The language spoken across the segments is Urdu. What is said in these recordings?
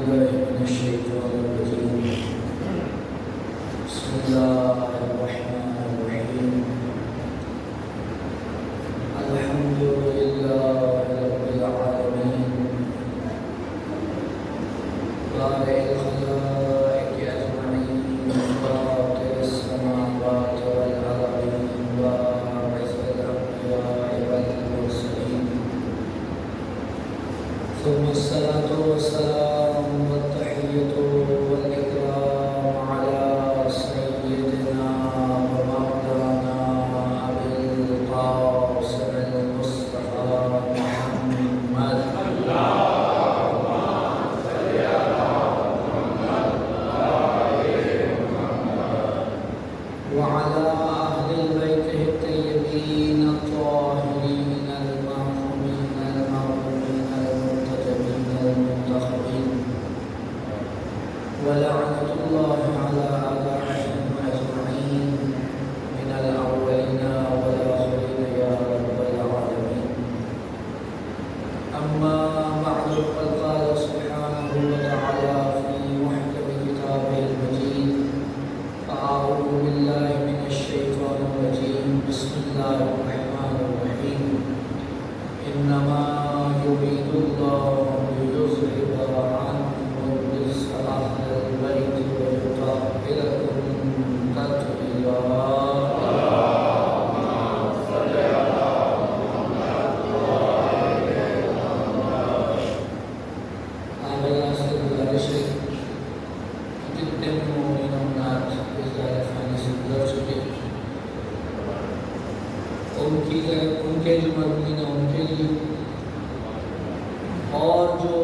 بالله من الشيطان الرجيم بسم الله الرحمن الرحيم الحمد لله رب العالمين بارئ الخلائق أجمعين فاطر السماوات والأرضين باعث الأنبياء والمرسلين ثم الصلاة والسلام والتحية والإكرام على سيدنا ومولانا أبي القاسم المصطفى محمد وعلى أهل بيته الطيبين الطاهرين المعصومين المغفورين المرتجبين المنتخبين ولعنة الله على أعدائهم أجمعين من الأولين والآخرين يا رب العالمين. أما بعد فقد قال سبحانه وتعالى في محكم كتابه المجيد أعوذ بالله من الشيطان الرجيم بسم الله الرحمن الرحيم إنما يريد الله ليذهب عنكم الرجس أهل البيت ويطهركم تطهيرا. جتنے بھی مومنین و مومنات اس دار فانی سے گزر چکے ان کے جو مرحومین ہیں ان کے لیے اور جو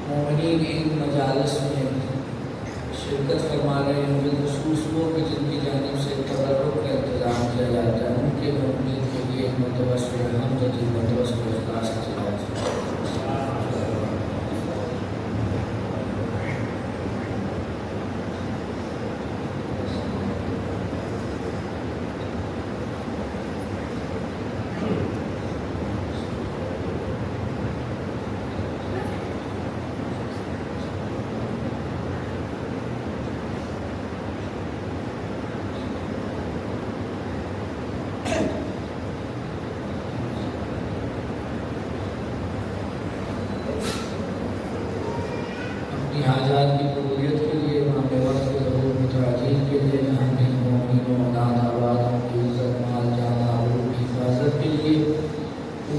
مومنین ان مجالس میں شرکت فرما رہے ہیں بالخصوص وہ کہ جن کی جانب سے تبرک کا انتظام کیا جاتا ہے ان کے مومنین کے لیے ایک مرتبہ سورہ حمد کی مرتبہ سورہ اخلاص کی تلاوت ہے. اپنی حاجات کی قبولیت کے لیے امام وقت کے ضرور متعجل کے لیے جہاں بھی مومنین و مومنات آباد ان کی عزت مال جان آبرو کی حفاظت کے لیے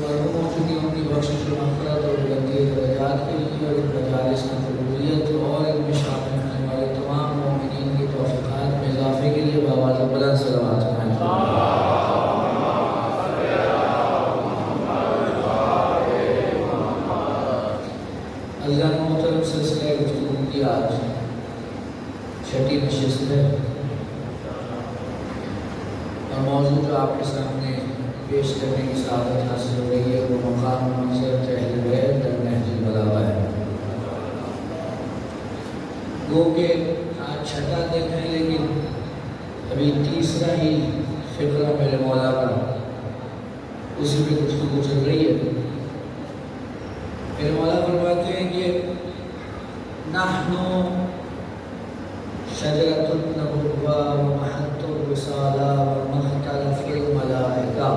مرحوموں کی ان کی بخشش و مغفرت اور بلندی درجات کے لیے اور ان مجالس کی قبولیت اور ان میں شامل ہونے والے تمام مومنین کی توفیقات میں اضافے کے لیے بآواز بلند صلوات پڑھیں. عزیزان محترم سلسلہ گفتگو کی آج چھٹی نشست ہے اور موضوع جو آپ کے سامنے پیش کرنے کی سعادت حاصل ہو رہی ہے وہ مقام منظر اہل بیت در نہج البلاغہ ہے. گو کہ آج چھٹا دن ہے لیکن ابھی تیسرا ہی فقرہ میرے مولا کا اسی پہ گفتگو چل رہی ہے. میرے مولا فرماتے ہیں کہ نحن شجرۃ النبوہ ومحط الرسالہ ومختلف الملائکہ.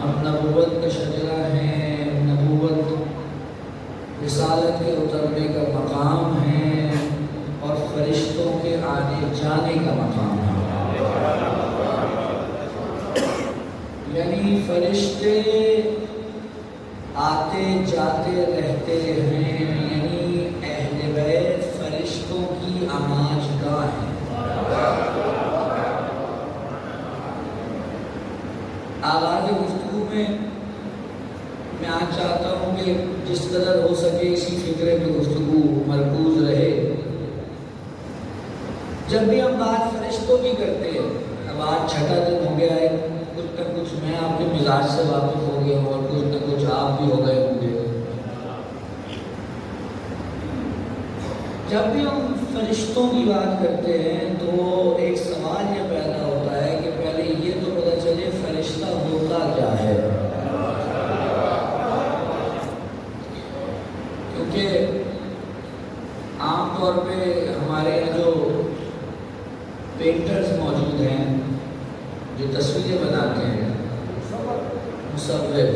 ہم نبوت کا شجرہ ہیں، نبوت رسالت کے اترنے کا مقام ہے اور فرشتوں کے آنے جانے کا مقام ہے. یعنی فرشتے آتے جاتے رہتے ہیں، یعنی اہل بیت فرشتوں کی آماج گاہ ہے. آغاز گفتگو میں آج چاہتا ہوں کہ جس قدر ہو سکے اسی فکرے پہ گفتگو مرکوز رہے. جب بھی ہم بات فرشتوں کی کرتے ہیں، اب آج چھٹا دن ہو گیا ہے، کچھ نہ کچھ میں آپ کے مزاج سے واقف ہو گیا ہوں اور کچھ نہ کچھ آپ بھی ہو گئے ہوں گے. جب بھی ہم فرشتوں کی بات کرتے ہیں تو ایک سوال یہ پیدا ہوتا ہے کہ پہلے یہ تو پتہ چلے فرشتہ ہوتا کیا ہے. پینٹرز موجود ہیں جو تصویریں بناتے ہیں، مصور،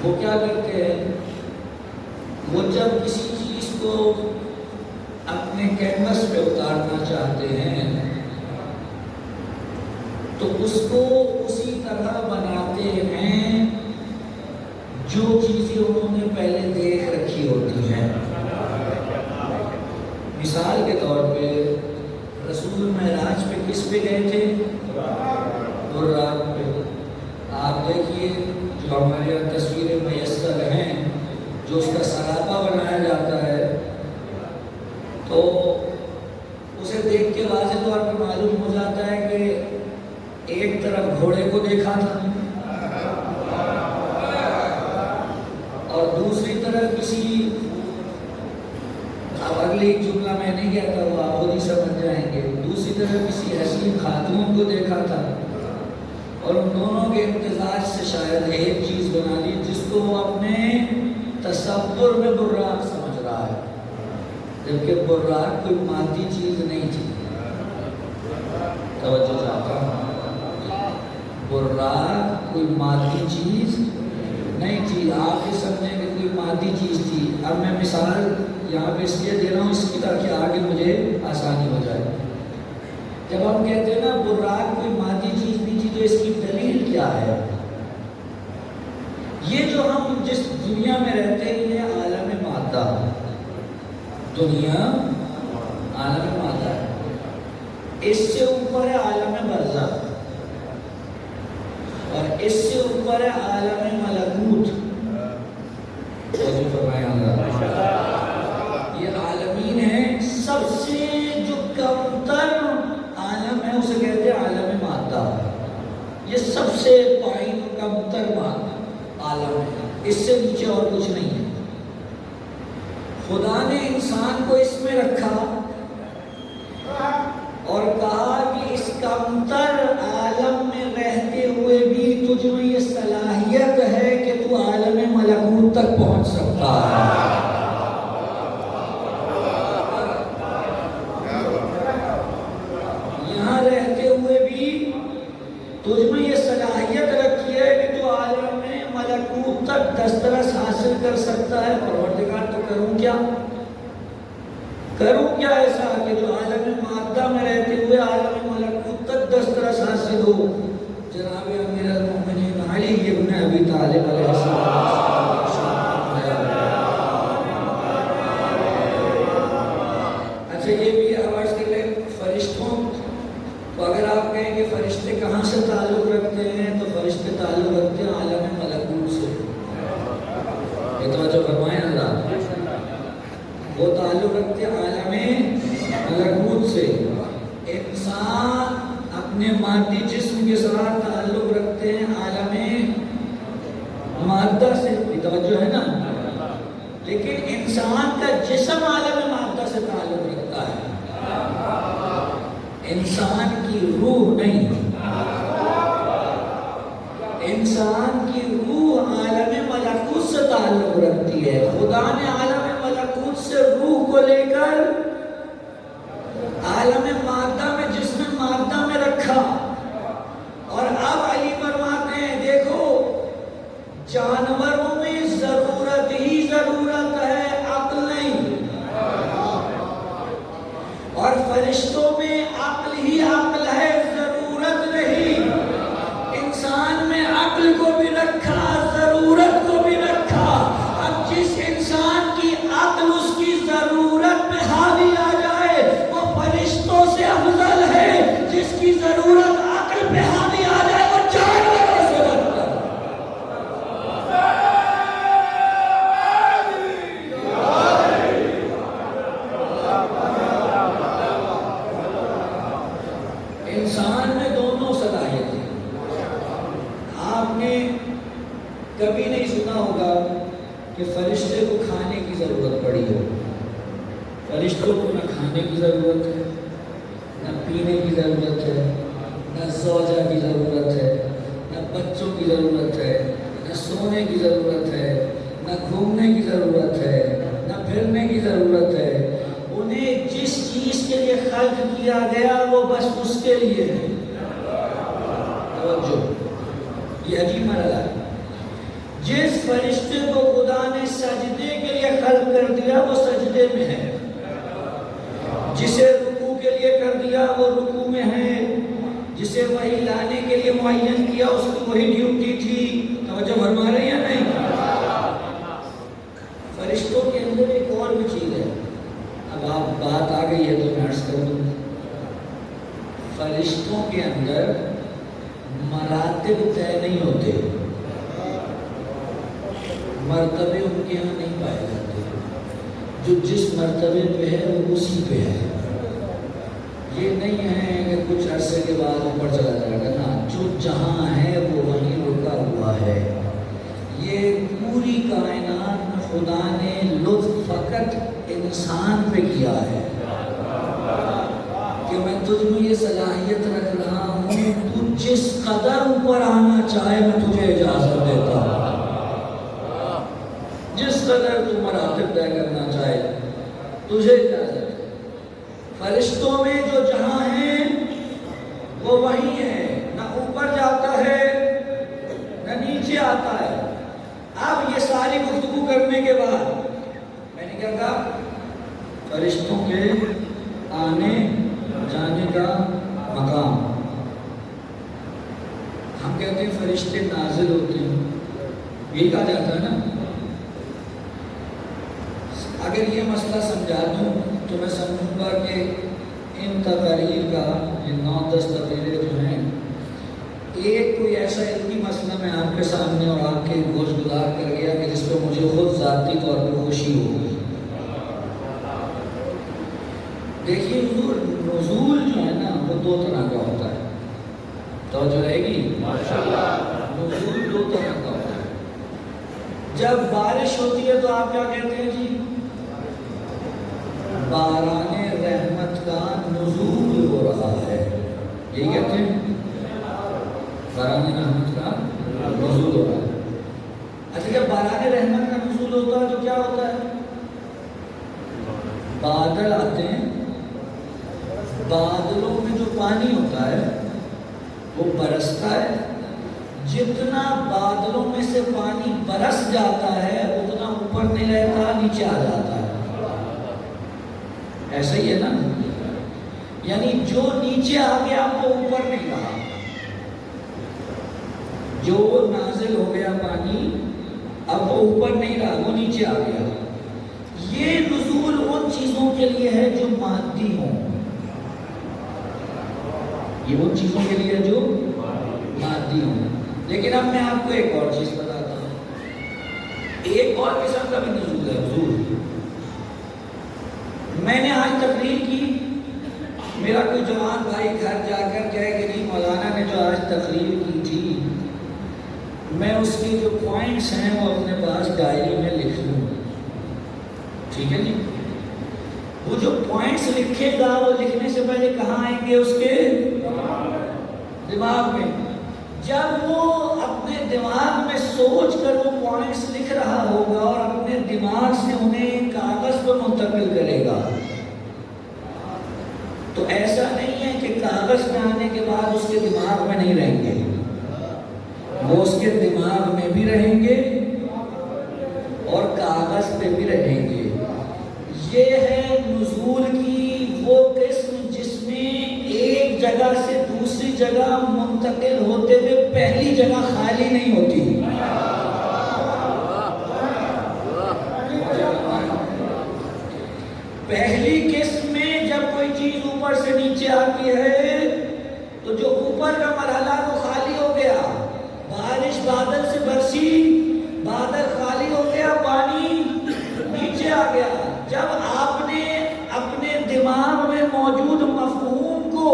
وہ کیا کرتے ہیں، وہ جب کسی چیز کو اپنے کینوس پہ اتارنا چاہتے ہیں تو اس کو اسی طرح بناتے ہیں جو چیزیں انہوں نے پہلے دیکھ رکھی ہوتی ہیں۔ مثال کے طور پہ رسول معراج پہ کس پہ گئے تھے؟ براق پہ۔ آپ دیکھیے جو ہمارے یہاں تصویریں میسر ہیں، جو اس کا سراپا بنایا جاتا ہے، تو اسے دیکھ کے واضح طور پہ معلوم ہو جاتا ہے کہ ایک طرف گھوڑے کو دیکھا تھا اور دوسری طرف کسی، اب اگلی ایک جملہ میں نہیں کہتا، وہ آپ خود ہی سمجھ جائیں گے، دوسری طرف کسی حسین خاتون کو دیکھا تھا اور ان دونوں کے امتزاج سے شاید ایک چیز بنا لی جس کو وہ اپنے تصور میں براق سمجھ رہا ہے، جبکہ براق کوئی مادی چیز نہیں تھی۔ توجہ چاہتا ہوں، براق کوئی مادی چیز نہیں تھی، آپ یہ سمجھیں کہ کوئی مادی چیز تھی۔ اب میں مثال یہاں پہ اس لیے دے رہا ہوں اس کی تاکہ آگے مجھے آسانی ہو جائے۔ جب ہم کہتے ہیں نا براق کوئی مادی چیز نہیں تھی، تو اس کی دلیل کیا ہے؟ یہ جو ہم جس دنیا میں رہتے ہیں یہ عالم مادہ، دنیا عالم مادہ ہے، اس سے اوپر ہے عالم برزخ اور اس سے اوپر ہے عالم ملکوت۔ یہ عالمین ہے، سب سے جو کم تر عالم ہے اسے کہتے ہیں عالم مادہ، یہ سب سے پائن کم تر عالم ہے، اس سے نیچے اور کچھ نہیں ہے۔ خدا نے انسان کو اس میں رکھا اور کہا کہ اس کمتر عالم میں رہتے ہوئے بھی تجھ میں یہ صلاحیت ہے کہ تو عالم ملکوت تک پہنچ سکتا ہے۔ یہاں رہتے ہوئے بھی تجھ میں یہ صلاحیت رکھی ہے کہ تو عالم ملکوت تک دسترس حاصل کر سکتا ہے۔ پروردگار تو کروں کیا ایسا کہ جو عالم مادہ میں رہتے ہوئے عالم ملکوت تک دسترس حاصل ہو؟ جناب امیر المؤمنین علی ابن ابی طالب علیہ السلام۔ اچھا یہ بھی آواز کے لئے فرشتوں تو اگر آپ کہیں کہ فرشتے کہاں سے تعلق رکھتے ہیں تو فرشتے تعلق رکھتے ہیں عالم ملکوت سے۔ یہ توجہ فرمائیں اللہ، وہ تعلق رکھتے ہیں عالم ملکوت سے۔ انسان اپنے مادی جسم کے ساتھ تعلق رکھتے ہیں عالم مادہ سے، توجہ ہے نا، لیکن انسان کا جسم عالم مادہ سے تعلق رکھتا ہے، انسان کی روح نہیں۔ انسان کی روح عالم ملکوت سے تعلق رکھتی ہے۔ خدا نے عالم ملکوت سے روح کو لے کر عالم مادہ میں جسم مادہ میں رکھا، اور اب علی فرماتے ہیں دیکھو جانوروں میں ضرورت ہی ضرورت ہے، عقل نہیں، اور فرشتوں میں عقل ہی عقل ہے، ضرورت نہیں۔ انسان میں عقل کو بھی رکھا، ضرورت کو بھی رکھا۔ اب جس انسان کی عقل اس کی ضرورت پہ حاوی آ جائے وہ فرشتوں سے افضل ہے، جس کی ضرورت عقل پہ حاوی آ جائے وہ جانوروں سے بدتر۔ انسان میں دونوں صلاحیتیں۔ آپ نے کبھی نہیں سنا ہوگا کہ فرشتے کو کھانے کی ضرورت پڑی ہو۔ فرشتوں کو نہ کھانے کی ضرورت ہے، نہ پینے کی ضرورت ہے، نہ زوجہ کی ضرورت ہے، نہ بچوں کی ضرورت ہے، نہ سونے کی ضرورت ہے، نہ گھومنے کی ضرورت ہے، نہ پھرنے کی ضرورت ہے۔ انہیں جس چیز کے لیے خلق کیا گیا وہ بس اس کے لیے ہے. توجہ، یہ عجیب مرحلہ ہے. جس فرشتے کو خدا نے سجدے کے لیے خلق کر دیا وہ سجدے میں ہے، جسے رکوع کے لیے کر دیا وہ رکوع میں ہے، جسے وحی لانے کے لیے معین کیا اس کی وہی ڈیوٹی تھی. توجہ فرما رہے ہیں یا نہیں؟ فرشتوں کے اندر ایک اور بھی چیز ہے. اب آپ بات آ گئی ہے تو میں عرض کر دوں، فرشتوں کے اندر مراتب طے نہیں ہوتے، مرتبے ان کے یہاں نہیں پائے جاتے. جو جس مرتبے پہ ہے وہ اسی پہ ہے. یہ نہیں ہے کہ کچھ عرصے کے بعد اوپر چلا جائے گا، نا، جو جہاں ہے وہ وہیں رکا ہوا ہے. یہ پوری کائنات میں خدا نے لطف فقط انسان پہ کیا ہے کہ میں تجھ میں یہ صلاحیت رکھ رہا ہوں، تو جس قدر اوپر آنا چاہے میں تجھے اجازت دیتا ہوں، جس قدر تو مراتب طے کرنا چاہے تجھے اجازت ہے. فرشتوں میں جو جہاں ہیں وہ وہی ہے، نہ اوپر جاتا ہے نہ نیچے آتا ہے. اب یہ ساری گفتگو کرنے کے بعد میں نے کیا کہا؟ فرشتوں کے آنے جانے کا مقام. ہم کہتے ہیں فرشتے نازل ہوتے ہیں، یہی کہا جاتا ہے نا. اگر یہ مسئلہ سمجھا دوں تو میں سمجھوں گا کہ ان تقاریر کا یہ 9-10 تقریریں جو ہیں، ایک کوئی ایسا علمی مسئلہ میں آپ کے سامنے اور آپ کے گوش گزار کر گیا کہ جس پہ مجھے خود ذاتی طور پہ خوشی ہو گئی. دیکھیے نزول جو ہے نا وہ 2 طرح کا ہوتا ہے. توجہ رہے گی؟ نزول 2 طرح کا ہوتا ہے. جب بارش ہوتی ہے تو آپ کیا کہتے ہیں جی؟ باران رحمت کا نزول ہو رہا ہے، یہی کہتے ہیں، باران رحمت کا نزول ہو رہا ہے. اچھا، جب باران رحمت کا نزول ہوتا ہے تو کیا ہوتا ہے؟ بادل آتے ہیں، بادلوں میں جو پانی ہوتا ہے وہ برستا ہے. جتنا بادلوں میں سے پانی برس جاتا ہے اتنا اوپر نہیں رہتا، نیچے آ جاتا ہے. ایسا ہی ہے نا؟ یعنی جو نیچے آ گیا وہ اوپر نہیں رہا، جو نازل ہو گیا پانی اب وہ اوپر نہیں رہا، وہ نیچے آ گیا. یہ نزول ان چیزوں کے لیے ہے جو مادی ہوں، یہ ان چیزوں کے لیے جو مادی ہوں. لیکن اب میں آپ کو ایک اور چیز بتاتا ہوں، ایک اور قسم کا بھی نزول ہے. حضور میں نے آج تقریر کی، میرا کوئی جوان بھائی گھر جا کر کہے کہ نہیں مولانا نے جو آج تقریر کی تھی میں اس کے جو پوائنٹس ہیں وہ اپنے پاس ڈائری میں لکھ لوں. ٹھیک ہے جی؟ وہ جو پوائنٹس لکھے گا وہ لکھنے سے پہلے کہاں آئیں گے؟ اس کے دماغ میں. جب وہ اپنے دماغ میں سوچ کر وہ پوائنٹس لکھ رہا ہوگا اور اپنے دماغ سے انہیں کاغذ پر منتقل کرے گا تو ایسا نہیں ہے کہ کاغذ میں آنے کے بعد اس کے دماغ میں نہیں رہیں گے، وہ اس کے دماغ میں بھی رہیں گے اور کاغذ پہ بھی رہیں گے. یہ ہے نزول کی وہ قسم جس میں ایک جگہ سے دوسری جگہ منتقل ہوتے ہوئے پہلی جگہ خالی نہیں ہوتی. پہلی قسم میں جب کوئی چیز اوپر سے نیچے آتی ہے تو جو اوپر کا مرحلہ وہ خالی ہو گیا، بارش بادل سے برسی، بادل خالی ہو گیا، پانی نیچے آ گیا. جب آپ نے اپنے دماغ میں موجود مفہوم کو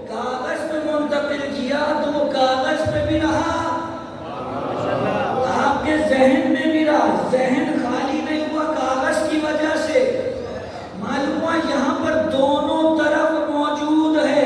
کاغذ پہ منتقل کیا تو وہ کاغذ پہ بھی رہا، آپ کے ذہن میں بھی رہا. ذہن خالی نہیں ہوا کاغذ کی وجہ سے. معلوم ہوا یہاں پر دونوں طرف موجود ہے.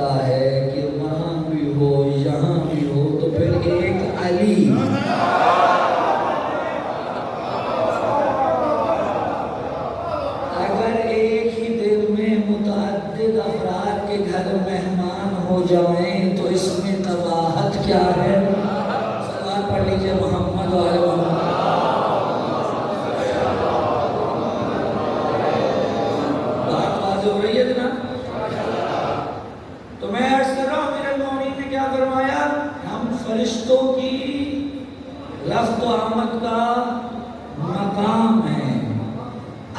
سکتا ہے کہ وہاں بھی ہو یہاں بھی ہو، تو پھر ایک علی اگر ایک ہی دل میں متعدد افراد کے گھر مہمان ہو جائیں تو اس میں قباحت کیا ہے؟ سلام پڑھ لیجئے محمد و آل محمد۔ بات واضح ہو رہی ہے جناب؟ تو میں عرض کر رہا ہوں امیر المومنین نے کیا فرمایا؟ ہم فرشتوں کی رفت و آمد کا مقام ہے۔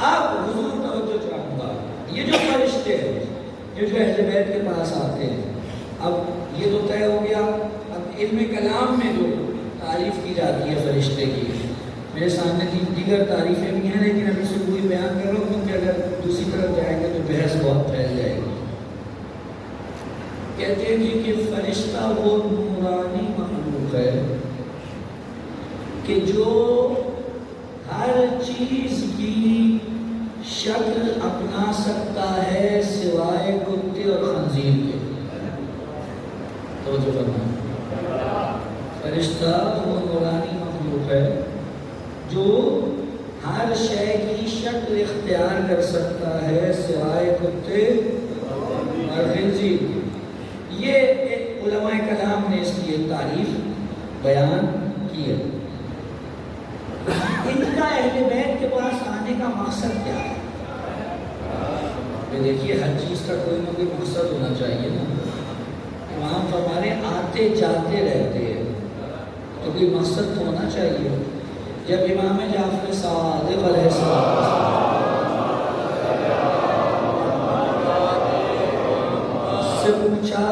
اب حضور توجہ چاہوں گا، یہ جو فرشتے ہیں، یہ جو اہل بیت کے پاس آتے ہیں، اب یہ تو طے ہو گیا۔ اب علم کلام میں جو تعریف کی جاتی ہے فرشتے کی، میرے سامنے دیگر تعریفیں بھی ہیں، لیکن ابھی سے کوئی بیان کر رہا ہوں کیونکہ اگر دوسری طرف جائیں گے تو بحث بہت پھیل جائے گی۔ کہتے ہیں جی کہ فرشتہ وہ نورانی مخلوق ہے کہ جو ہر چیز کی شکل اپنا سکتا ہے سوائے کتے اور خنزیر کے۔ توجہ فرمائیں، فرشتہ وہ نورانی مخلوق ہے جو ہر شے کی شکل اختیار کر سکتا ہے سوائے کتے اور خنزیر کے۔ یہ علماء کلام نے اس کی ایک تعریف بیان کی ہے۔ ان کا اہل بیت کے پاس آنے کا مقصد کیا ہے؟ دیکھیے ہر چیز کا کوئی نہ کوئی مقصد ہونا چاہیے نا۔ امام فرمانے آتے جاتے رہتے ہیں تو کوئی مقصد تو ہونا چاہیے۔ جب امام جعفر صادق علیہ السلام سے پوچھا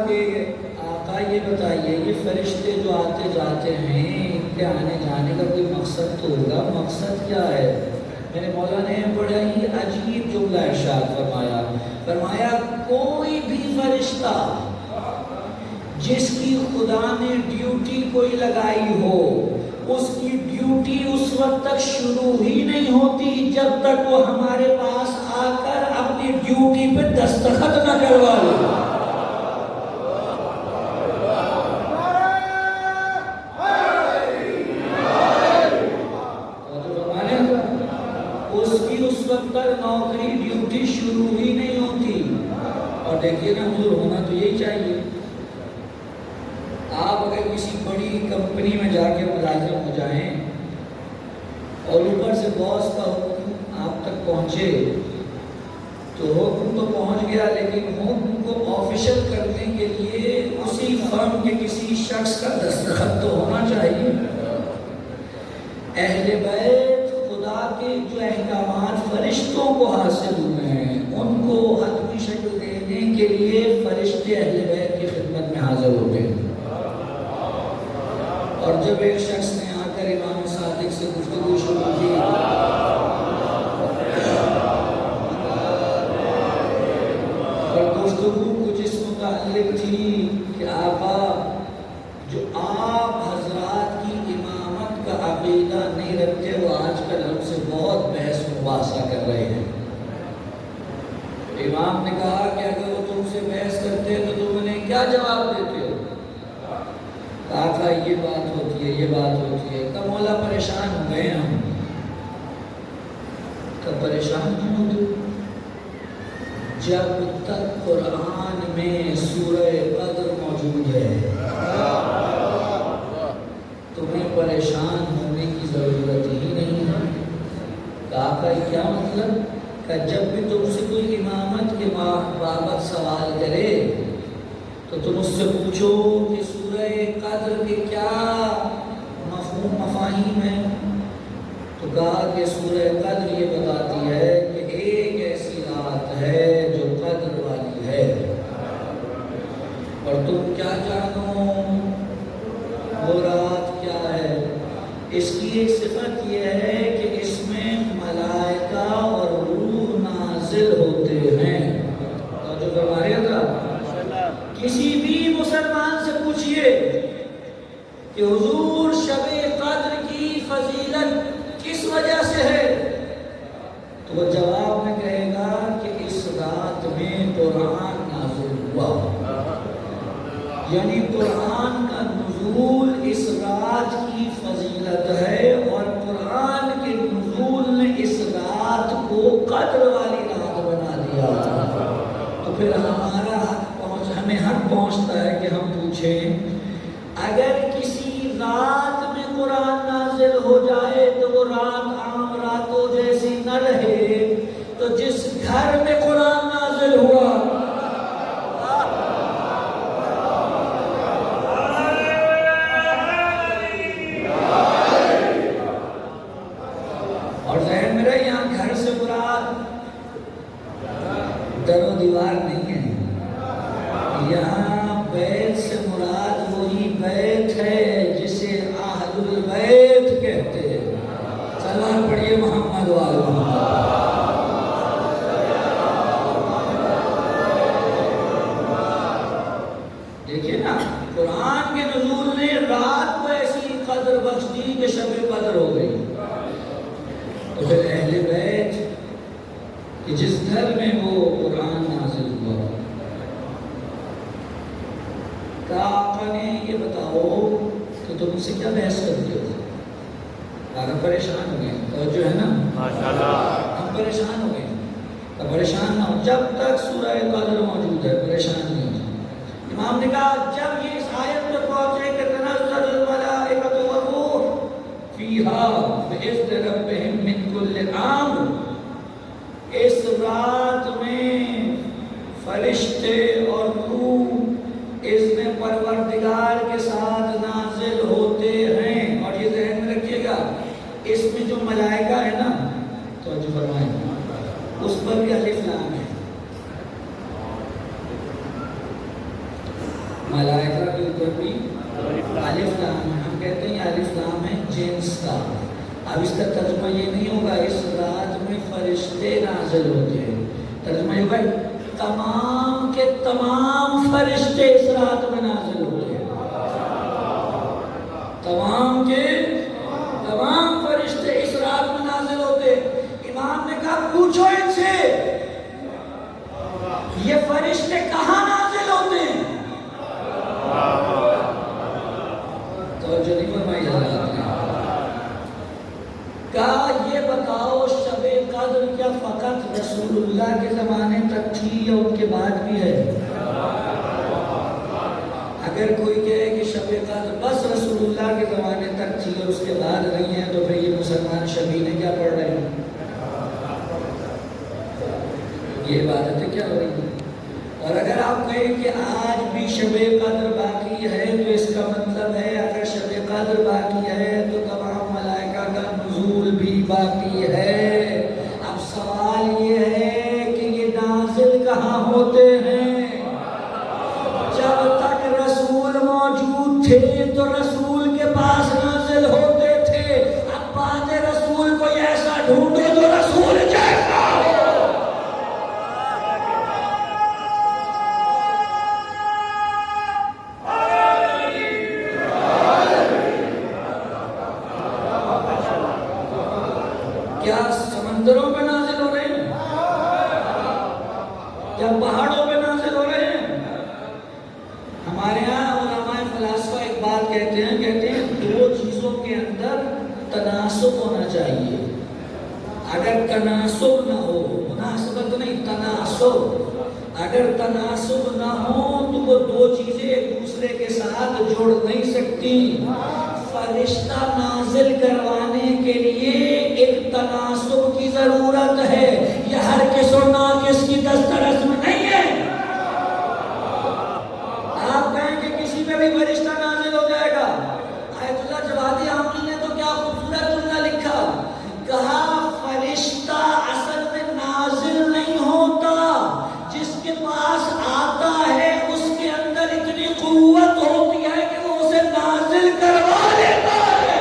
کہ آقا یہ بتائیے یہ فرشتے جو آتے جاتے ہیں ان کے آنے جانے کا کوئی مقصد تو ہوگا، مقصد کیا ہے؟ میرے مولا نے بڑا ہی عجیب جملہ ارشاد فرمایا کوئی بھی فرشتہ جس کی خدا نے ڈیوٹی کوئی لگائی ہو، اس کی ڈیوٹی اس وقت تک شروع ہی نہیں ہوتی جب تک وہ ہمارے پاس آ کر اپنی ڈیوٹی پہ دستخط نہ کروا لے۔ نوکری ڈیوٹی شروع ہی نہیں ہوتی۔ اور دیکھیے نا حضور ہونا تو یہی چاہیے۔ آپ اگر کسی بڑی کمپنی میں جا کے ملازم ہو جائیں اور اوپر سے باس کا حکم آپ تک پہنچے تو حکم تو پہنچ گیا، لیکن حکم کو آفیشل کرنے کے لیے اسی فرم کے کسی شخص کا دستخط تو ہونا چاہیے۔ اہل بیت کے جو احکامات فرشتوں کو حاصل ہوئے ہیں ان کو حتمی شکل دینے کے لیے فرشتے اہل بیت کی خدمت میں حاضر ہوتے ہیں۔ اور جب ایک شخص نے آ کر امام صادق سے گفتگو شروع کی اور گفتگو کچھ اس متعلق تھی کہ آقا جو آپ حضرات کی امامت کا عقیدہ نہیں رکھتے وہ آج کل ہم سے بہت بحث مباحثہ کر رہے ہیں۔ امام نے کہا کہ اگر وہ تم سے بحث کرتے ہیں تو تم انہیں کیا جواب دیتے ہو؟ کہا یہ بات ہوتی ہے یہ بات ہوتی ہے۔ کہا مولا پریشان ہو گئے ہم۔ کہا پریشان کیوں ہوتے؟ جب تک قرآن میں سورہ قدر موجود ہے تمہیں پریشان ہونے کی ضرورت ہی نہیں ہے۔ کہا کیا مطلب؟ کہ جب بھی تم سے کوئی امامت کے بابت سوال کرے تو تم اس سے پوچھو کہ سورہ قدر کے کیا مفہوم مفاہیم ہیں، تو کہا کہ سورہ قدر یہ بتاتی ہے کہ ایک ایسی رات ہے جو قدر والی ہے، اور تم کیا جانو وہ رات کیا ہے؟ اس کی ایک صفت یہ ہے کہ اس میں ملائکہ اور روح نازل ہوتے ہیں۔ تو جو فرمایا تھا کسی بھی مسلمان سے پوچھئے کہ حضور شب قدر کی فضیلت کس وجہ سے ہے، تو وہ جواب میں کہے گا کہ اس رات میں قرآن نازل ہوا۔ یعنی قرآن کا نزول اس رات کی فضیلت ہے، اور قرآن کے نزول نے اس رات کو قدر والی رات بنا دیا۔ تو پھر ہمیں حق پہنچتا ہے کہ ہم پوچھیں، اگر کسی رات میں قرآن نازل ہو جائے تو وہ رات عام راتوں جیسی نہ رہے، تو جس گھر میں قرآن نازل ہوا اور ذہن میں رہے، یہاں گھر سے مراد در و دیوار نہیں ہے، یہاں بیت سے مراد وہی بیت ہے جسے اہل البیت کہتے ہیں۔ سلام پڑھیے محمد وآل محمد۔ دیکھیے نا، قرآن کے نزول نے رات کو ایسی قدر بخش دی کہ شب قدر ہو گئی۔ تو پھر اہل بیت کہ جس گھر میں وہ قرآن نازل ہوا، کہا آقا نے یہ بتاؤ کہ تم سے کیا بحث کرتے ہو؟ آقا پریشان ہو گئے، توجہ ہے نا، ہم پریشان ہو گئے۔ تو پریشان نہ ہو، جب تک سورہ قدر موجود ہے پریشان نہیں ہو۔ امام نے کہا جب یہ اس آیت میں پہنچے کہ تنزل الملائکۃ والروح فیہا بإذن ربہم من کل امر، اس رات میں فرشتے اور روح اذن پروردگار کے ساتھ نازل ہوتے ہیں۔ اور یہ ذہن میں رکھیے گا، اس میں جو ملائکہ ہے نا، توجہ فرمائیں، اس پر بھی الف لام ہے۔ ملائکہ کے اوپر بھی الف لام ہے۔ ہم کہتے ہیں الف لام ہے جنس کا۔ اب اس کا ترجمہ یہ نہیں ہوگا اس رات میں فرشتے نازل ہوتے ہیں، ترجمہ یہ ہوگا تمام کے تمام فرشتے اس رات میں نازل ہوتے ہیں، تمام کے تمام فرشتے اس رات میں نازل ہوتے ہیں۔ امام نے کہا پوچھو ان سے یہ فرشتے کہاں نازل ہوتے ہیں؟ توجہ نہیں فرمائی حضرات نے۔ کہا یہ بتاؤ شب قدر کیا فقط رسول اللہ کے زمانے تک تھی یا ان کے بعد بھی ہے؟ اگر کوئی کہے کہ شب قدر بس رسول اللہ کے زمانے تک تھی اور اس کے بعد نہیں ہے، تو پھر یہ مسلمان شبیہیں کیا پڑھ رہے ہیں؟ یہ عبادتیں کیا ہو رہی ہیں؟ اور اگر آپ کہیں کہ آج بھی شب قدر باقی ہے، تو اس کا مطلب ہے اگر شب قدر باقی ہے تو تمام ملائکہ کا نزول بھی باقی ہے۔ اب سوال یہ ہے کہ یہ نازل کہاں ہوتے ہیں؟ جب تک رسول موجود تھے تو رسول کے پاس نازل ہوتے تھے۔ اب بعد رسول کوئی ایسا ڈھونڈو جو رسول جیسا ہو۔ کیا سمندروں پہ نازل ہو رہے ہیں؟ کیا پہاڑوں پہ نازل ہو رہے ہیں؟ ہمارے ہاں علماء فلاسفہ ایک بات کہتے ہیں دو چیزوں کے اندر تناسب ہونا چاہیے۔ اگر تناسب نہ ہو، مناسبت نہیں، تناسب، اگر تناسب نہ ہو تو وہ دو چیزیں ایک دوسرے کے ساتھ جڑ نہیں سکتی۔ فرشتہ نازل کروانے کے لیے ایک تناسب کی ضرورت ہے، یہ ہر کس اور ناقص کی دسترس میں نہیں ہے۔ آپ کہیں کہ کسی پہ بھی فرشتہ نازل ہو جائے گا۔ آیت اللہ جوادی عاملی نے تو کیا خوبصورت جملہ لکھا، کہا فرشتہ اصل میں نازل نہیں ہوتا، جس کے پاس آتا ہے اس کے اندر اتنی قوت ہوتی ہے کہ وہ اسے نازل کروا لیتا ہے۔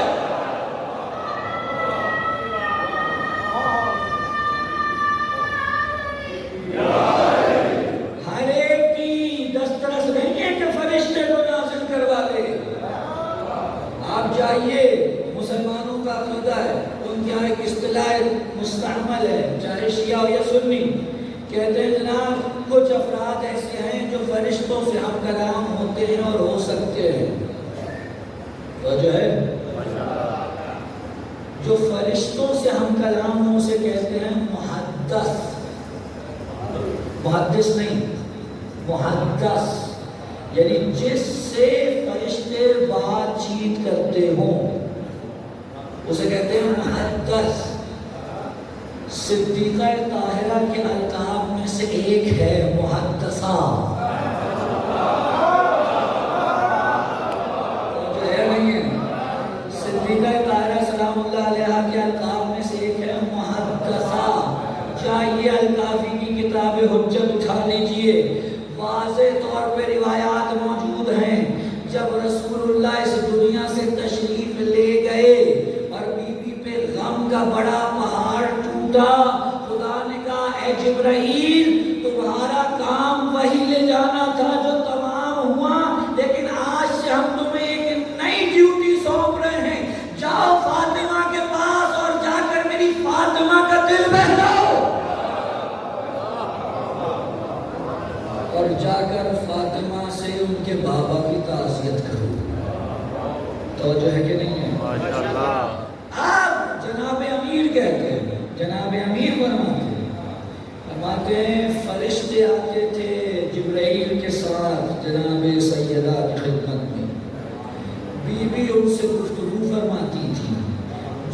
ہر ایک کی دسترس نہیں ہے کہ فرشتے کو نازل کروا دے۔ آپ جائیے، مسلمانوں کا عقیدہ ہے، ان کی ایک اصطلاح مستعمل ہے، چاہے شیعہ ہو یا سنی، کہتے ہیں جناب کچھ افراد ایسے ہیں جو فرشتوں سے ہم کلام ہوتے سکتے ہیں اور ہو سکتے ہیں. تو جو ہے جو فرشتوں سے ہم کلاموں سے کہتے ہیں محدث، محدث نہیں محدث، یعنی جس سے فرشتے بات چیت کرتے ہوں اسے کہتے ہیں محدث. صدیقہ طاہرہ کے القاب میں سے ایک ہے محدثہ. جو ہے نہیں ہے، صدیقہ طاہرہ سلام اللہ علیہ کے القاب میں سے ایک ہے محدثہ. چاہیے القافی کی کتاب حجت اٹھا لیجئے، واضح طور پہ روایات موجود ہیں. جب رسول اللہ اس دنیا سے تشریف لے گئے اور بی بی پہ غم کا بڑا پہاڑ ٹوٹا، خدا نے کہا اے جبرائیل تمہارا کام وہی لے جانا تھا جو تمام ہوا، لیکن آج سے ہم تمہیں ایک نئی ڈیوٹی سونپ رہے ہیں. جاؤ فاطمہ کے پاس اور جا کر میری فاطمہ کا دل بہلاؤ، اور جا کر فاطمہ سے ان کے بابا کی تعزیت کرو. توجہ ہے کہ نہیں ہے؟ آپ جناب امیر کہتے ہیں، جناب امیر فرماتے ہیں فرشتے آتے تھے جبرائیل کے ساتھ جناب سیدہ کی خدمت میں، بی بی ان سے گفتگو فرماتی تھی.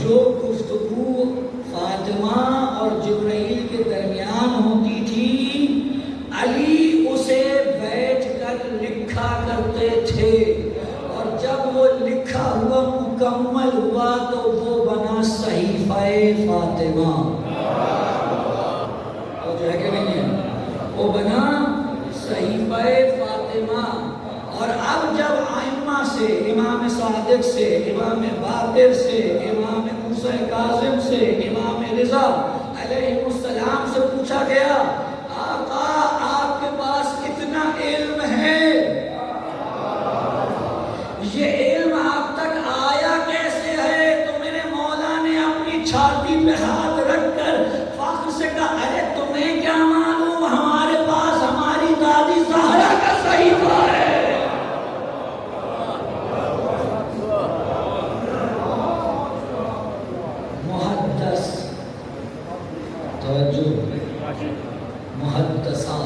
جو گفتگو فاطمہ اور جبرائیل کے درمیان ہوتی تھی علی اسے بیٹھ کر لکھا کرتے تھے، اور جب وہ لکھا ہوا مکمل ہوا تو وہ بنا صحیفہ فاطمہ. اور جو ہے کہ نہیں ہے، وہ بنا صحیفہ فاطمہ. اور اب جب ائمہ سے، امام صادق سے، امام باقر سے، امام موسیٰ کاظم سے، امام رضا علیہ السلام سے پوچھا گیا آقا آپ کے پاس کتنا علم ہے، یہ علم آپ تک آیا کیسے ہے؟ تو میرے مولا نے اپنی چھاتی پہ ہاتھ رکھ کر فخر سے کہا ارے تمہیں کیا معلوم، ہمارے پاس ہماری دادی زہرا کا صحیفہ ہے. محدث، توجہ، محدثہ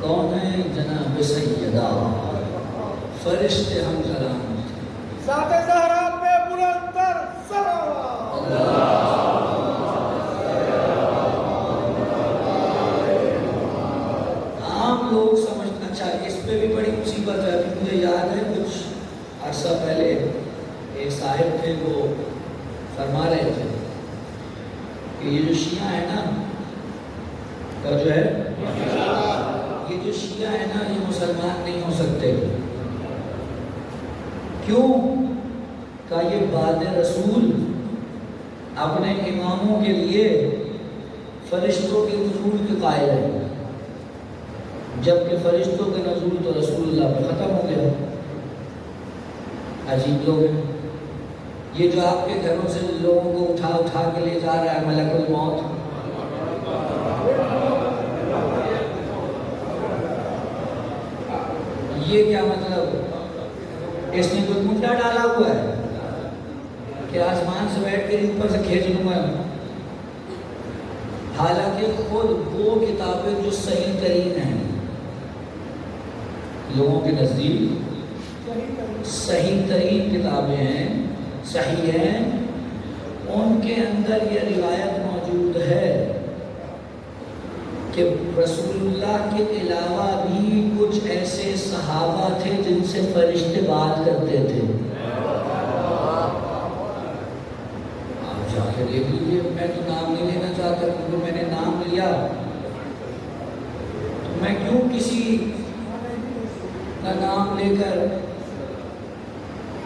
کون ہے؟ جناب سیدہ فرشتے ہم کلام ذات زہرا پہ بلند تر صلوات. عام لوگ سمجھنا، اچھا اس پہ بھی بڑی مصیبت ہے. ابھی مجھے یاد ہے کچھ عرصہ پہلے ایک صاحب تھے وہ فرما رہے تھے کہ یہ جو شیعہ ہے نا، تو جو ہے یہ جو شیعہ ہے نا یہ مسلمان نہیں ہو سکتے. کیوں؟ کہ یہ بعد رسول اپنے اماموں کے لیے فرشتوں کے نزول کے قائل ہیں، جبکہ فرشتوں کے نزول تو رسول اللہ پہ ختم ہو گیا. عجیب لوگ ہیں یہ جو آپ کے گھروں سے لوگوں کو اٹھا اٹھا کے لے جا رہا ہے ملک الموت. یہ کیا مطلب؟ اس نے کوئی منڈا ڈالا ہوا ہے کہ آسمان سے بیٹھ کے اوپر سے کھینچ لوں گا؟ حالانکہ خود وہ کتابیں جو صحیح ترین ہیں لوگوں کے نزدیک صحیح ترین کتابیں ہیں، صحیح ہیں، ان کے اندر یہ روایت موجود ہے کہ رسول اللہ کے علاوہ بھی کچھ ایسے صحابہ تھے جن سے فرشتے بات کرتے تھے. آپ جا کے دیکھ لیجیے، میں تو نام نہیں لینا چاہتا کیونکہ میں نے نام لیا تو میں کیوں کسی کا نام لے کر،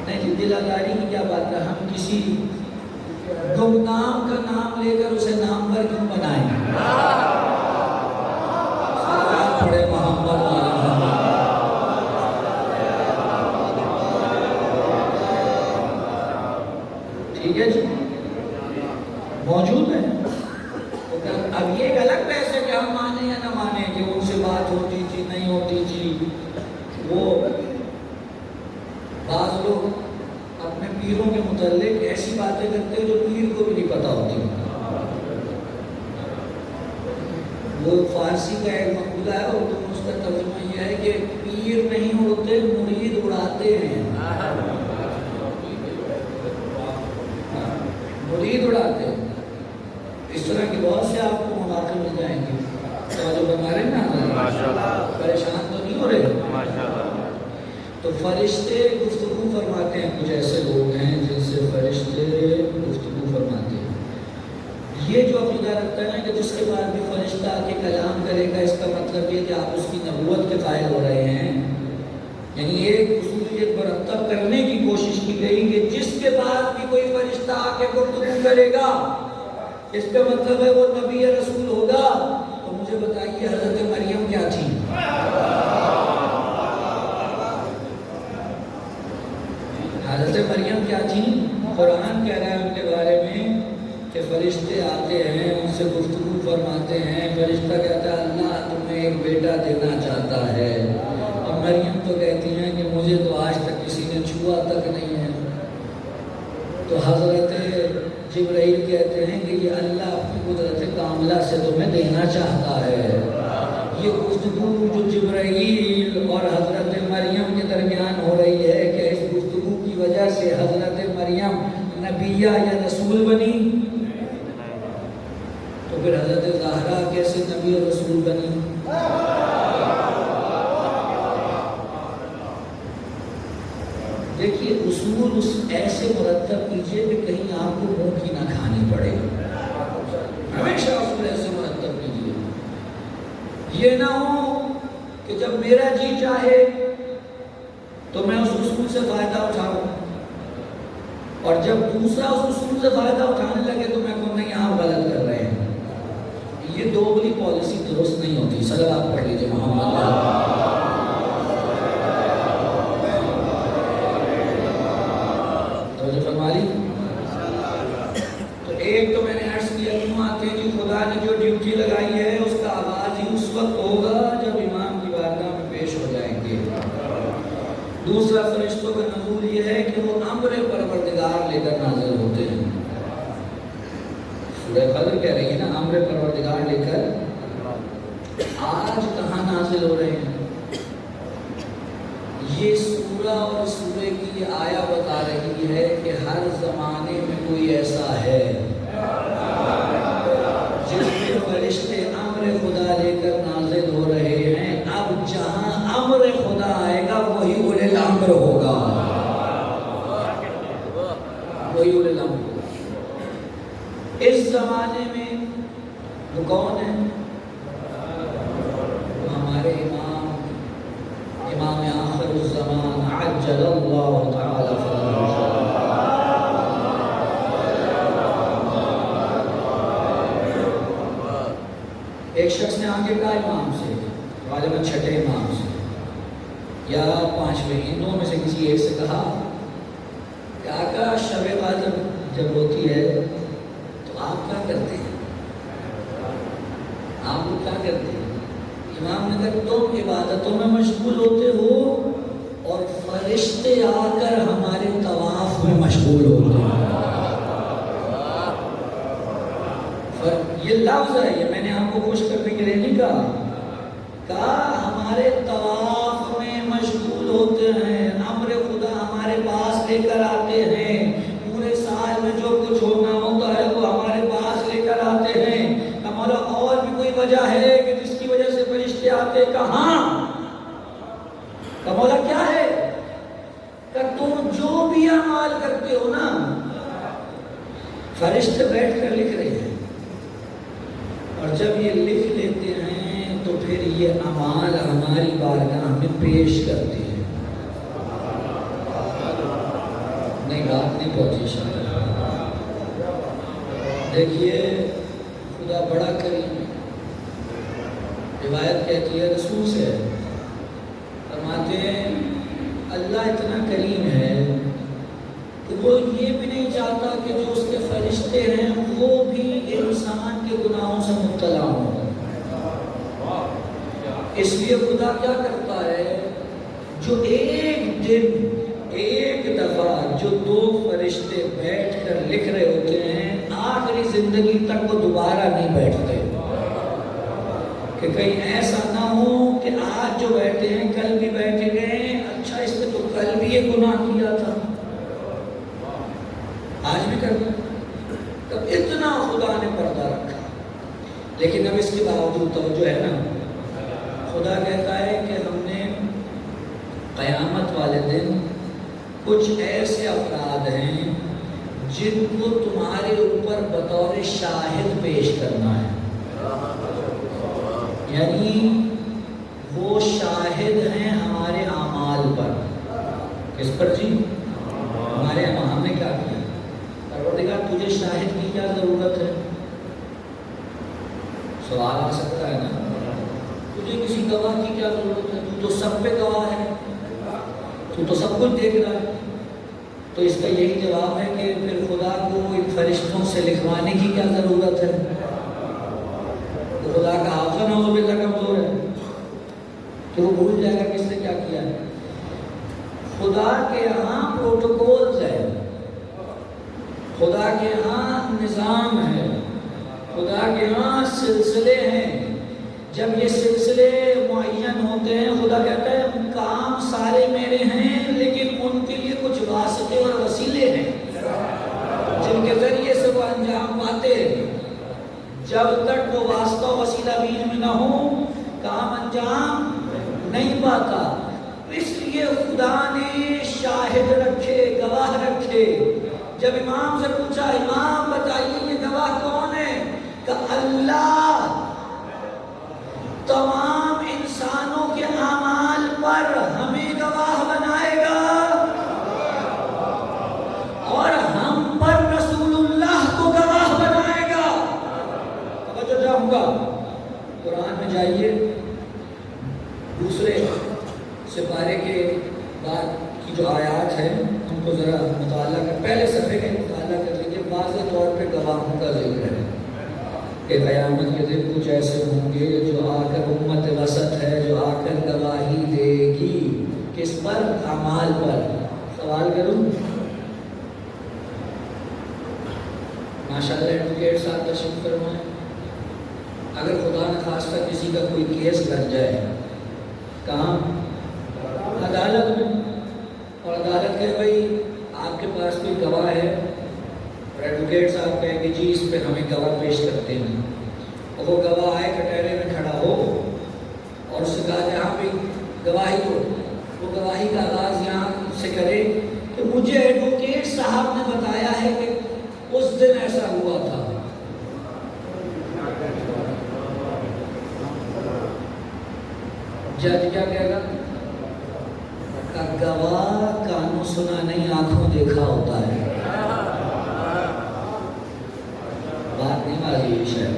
نہیں دل آزاری کی کیا بات ہے، ہم کسی گمنام کا نام لے کر اسے نام پر کیوں بنائیں؟ پڑے محمد ٹھیک ہے جی، موجود ہے. اب یہ ایک الگ بحث ہے کہ ہم مانیں یا نہ مانیں کہ ان سے بات ہوتی تھی نہیں ہوتی تھی. وہ بعض لوگ اپنے پیروں کے متعلق ایسی باتیں کرتے ہیں جو پیر کو بھی نہیں پتا ہوتی. وہ فارسی کا ایک مقولہ ہے، اردو میں اس کا ترجمہ یہ ہے کہ پیر نہیں ہوتے، مرید اڑاتے ہیں. مرید اڑاتے ہیں. اس طرح کے بہت سے آپ کو مواقع مل جائیں گے. جو بنا رہے ہیں نا، پریشان تو نہیں ہو رہے. تو فرشتے گفتگو فرماتے ہیں. کچھ ایسے لوگ ہیں جن سے فرشتے گفتگو فرماتے ہیں. یہ جو عقیدہ رکھتا ہے نا کہ جس کے بعد بھی فرشتہ آ کے کلام کرے گا، اس کا مطلب یہ کہ آپ اس کی نبوت کے قائل ہو رہے ہیں. یعنی ایک اصول یہ مرتب کرنے کی کوشش کی گئی کہ جس کے بعد بھی کوئی فرشتہ آ کے گفتگو کرے گا، اس کا مطلب ہے وہ نبی یا رسول ہوگا. تو مجھے بتائیے حضرت مریم کیا تھی؟ حضرت مریم کیا تھی؟ قرآن کہہ رہا ہے ان کے بارے میں کہ فرشتے آتے ہیں، ان سے گفتگو فرماتے ہیں. فرشتہ کہتا ہے اللہ تمہیں ایک بیٹا دینا چاہتا ہے، اور مریم تو کہتی ہیں کہ مجھے تو آج تک کسی نے چھوا تک نہیں ہے. تو حضرت جبرائیل کہتے ہیں کہ یہ اللہ اپنی قدرت کاملہ سے تمہیں دینا چاہتا ہے. یہ گفتگو جو جبرائیل اور حضرت مریم کے درمیان ہو رہی ہے کہ اس گفتگو کی وجہ سے حضرت مریم نبیہ یا رسول بنی، تو پھر حضرت زہرا کیسے نبی اور رسول بنی؟ دیکھیے اصول اس ایسے مرتب کیجئے کہ کہیں آپ کو منہ کی نہ کھانی پڑے. ہمیشہ اصول ایسے مرتب کیجئے. یہ نہ ہو کہ جب میرا جی چاہے تو میں اس اصول سے فائدہ اٹھاؤں، اور جب دوسرا اس اصول سے فائدہ اٹھانے لگے تو میں کہوں نہیں آپ غلط کر رہے ہیں. یہ دوگلی پالیسی درست نہیں ہوتی. صلوات پڑھ لیجیے محمد. تو ایک تو میں نے عرض کیا کیوں آتے ہیں کہ خدا نے جو ڈیوٹی لگائی ہے اس کا آغاز ہی اس وقت ہوگا جب امام کی بارگاہ میں پیش ہو جائیں گے. دوسرا فرشتوں کا نزول یہ ہے کہ وہ امر پروردگار لے کر نازل ہوتے ہیں. سورہ قدر کہہ رہی ہے نا امر پروردگار لے کر. آج کہاں نازل ہو رہے ہیں؟ یہ سورہ اور سورہ کی یہ آیا بتا رہی ہے کہ ہر زمانے میں کوئی ایسا ہے جس میں فرشتے امر خدا لے کر نازل ہو رہے ہیں. اب جہاں امر خدا آئے گا وہی اولے الامر ہوگا. وہی اولے الامر ہوگا. اس زمانے میں وہ کون ہے؟ ہمارے امام آخر الزمان عجل اللہ تعالی فرجہ. ایک شخص نے آگے کہا امام سے، غالباً چھٹے امام سے یا پانچویں، ان دو میں سے کسی ایک سے کہا کہ آقا شب قدر جب ہوتی ہے تو آپ کیا کرتے ہیں؟ آپ لوگ کیا کرتے ہیں؟ امام نے کہا تم عبادتوں میں مشغول ہوتے ہو اور فرشتے آ کر ہمارے طواف میں مشغول ہوتے ہیں. یہ لفظ ہے، یہ میں نے آپ کو خوش کرنے کے لیے نہیں کہا ہمارے طواف میں مشغول ہوتے ہیں. امر خدا ہمارے پاس لے کر آتے ہیں. پورے سال میں جو کچھ ہونا ہوتا ہے وہ ہمارے پاس لے کر آتے ہیں. ہمارا اور بھی کوئی وجہ ہے کہ جس کی وجہ سے فرشتے آتے؟ کہاں؟ مولا کیا ہے کہ تم جو بھی اعمال کرتے ہو نا فرشتے بیٹھ کر لکھ رہے ہیں، اور جب یہ لکھ لیتے ہیں تو پھر یہ اعمال ہماری بارگاہ میں پیش کرتے ہیں. نہیں بات نہیں پہنچی شاید. دیکھیے خدا بڑا کریم ہے. روایت کہتی ہے رسول سے فرماتے ہیں اللہ اتنا کریم ہے کہ وہ یہ بھی نہیں چاہتا کہ جو اس کے فرشتے ہیں وہ بھی انسان کے گناہوں سے مبتلا ہوں. اس لیے خدا کیا کرتا ہے، جو ایک دن ایک دفعہ جو دو فرشتے بیٹھ کر لکھ رہے ہوتے ہیں، آخری زندگی تک وہ دوبارہ نہیں بیٹھتے، کہ کہیں ایسا نہ ہو کہ آج جو بیٹھے ہیں کل بھی بیٹھے گئے، اچھا اس نے تو کل بھی یہ گناہ کیا تھا، آج بھی کر دیں۔ تب اتنا خدا نے پردہ رکھا، لیکن اب اس کے باوجود توجہ ہے نا، خدا کہتا ہے کہ ہم نے قیامت والے دن کچھ ایسے افراد ہیں جن کو تمہارے اوپر بطور شاہد پیش کرنا ہے، یعنی وہ شاہد ہیں ہمارے اعمال پر۔ کس پر جی؟ ہمارے ہم نے کیا کیا؟ پروردگار تجھے شاہد کی کیا ضرورت ہے؟ سوال آ سکتا ہے نا، تجھے کسی گواہ کی کیا ضرورت ہے؟ تو سب پہ گواہ ہے، تو سب کچھ دیکھ رہا ہے۔ تو اس کا یہی جواب ہے کہ پھر خدا کو ان فرشتوں سے لکھوانے کی کیا ضرورت ہے؟ تو خدا کا حافظہ نعوذ باللہ کمزور ہے کہ وہ بھول جائے گا کس نے کیا کیا ہے۔ خدا کے یہاں پروٹوکولز ہے، خدا کے یہاں نظام ہے، خدا کے یہاں سلسلے ہیں۔ جب یہ سلسلے معین ہوتے ہیں، خدا کہتا ہے کام سارے میرے ہیں، لیکن ان کے لیے کچھ واسطے اور وسیلے ہیں جن کے ذریعے سے وہ انجام پاتے ہیں۔ جب تک وہ واسطہ و وسیلہ بیچ میں نہ ہو، کام انجام نہیں پاتا۔ اس لیے خدا نے شاہد رکھے، گواہ رکھے۔ جب امام سے پوچھا، امام بتائیے یہ گواہ کون ہے؟ کہ اللہ تمام انسانوں کے اعمال پر ہمیں گواہ بنائے گا اور ہم پر رسول اللہ کو گواہ بنائے گا۔ توجہ چاہوں گا، قرآن میں جائیے، دوسرے سپارے کے بعد کی جو آیات ہیں ان کو ذرا مطالعہ کر، پہلے صفحے کا مطالعہ کر لیجیے۔ واضح طور پہ گواہوں کا ذکر ہے کہ قیامت کے دن کچھ ایسے ہوں گے جو آ کر امت وسط ہے، جو آ کر گواہی دے گی، کس پر؟ اعمال پر۔ سوال کروں؟ ماشاءاللہ ایڈوکیٹ صاحب تشریف فرمائیں۔ اگر خدا نہ خواستہ کسی کا کوئی کیس لگ جائے، کہاں؟ عدالت میں، اور عدالت کہے بھائی آپ کے پاس کوئی گواہ ہے، اور ایڈوکیٹ صاحب کہیں کہ جی اس پہ ہمیں گواہ پیش کرتے ہیں، اور وہ گواہ آئے کٹہرے میں کھڑا ہو اور اس سے کہا جہاں بھی گواہی ہو، وہ گواہی کا آغاز یہاں سے کرے کہ مجھے ایڈوکیٹ صاحب نے بتایا ہے کہ اس دن ایسا ہوا تھا۔ جج کیا کہے گا؟ گواہ کانوں سنا نہیں، آنکھوں دیکھا ہوتا ہے۔ بات نہیں ماری شاید،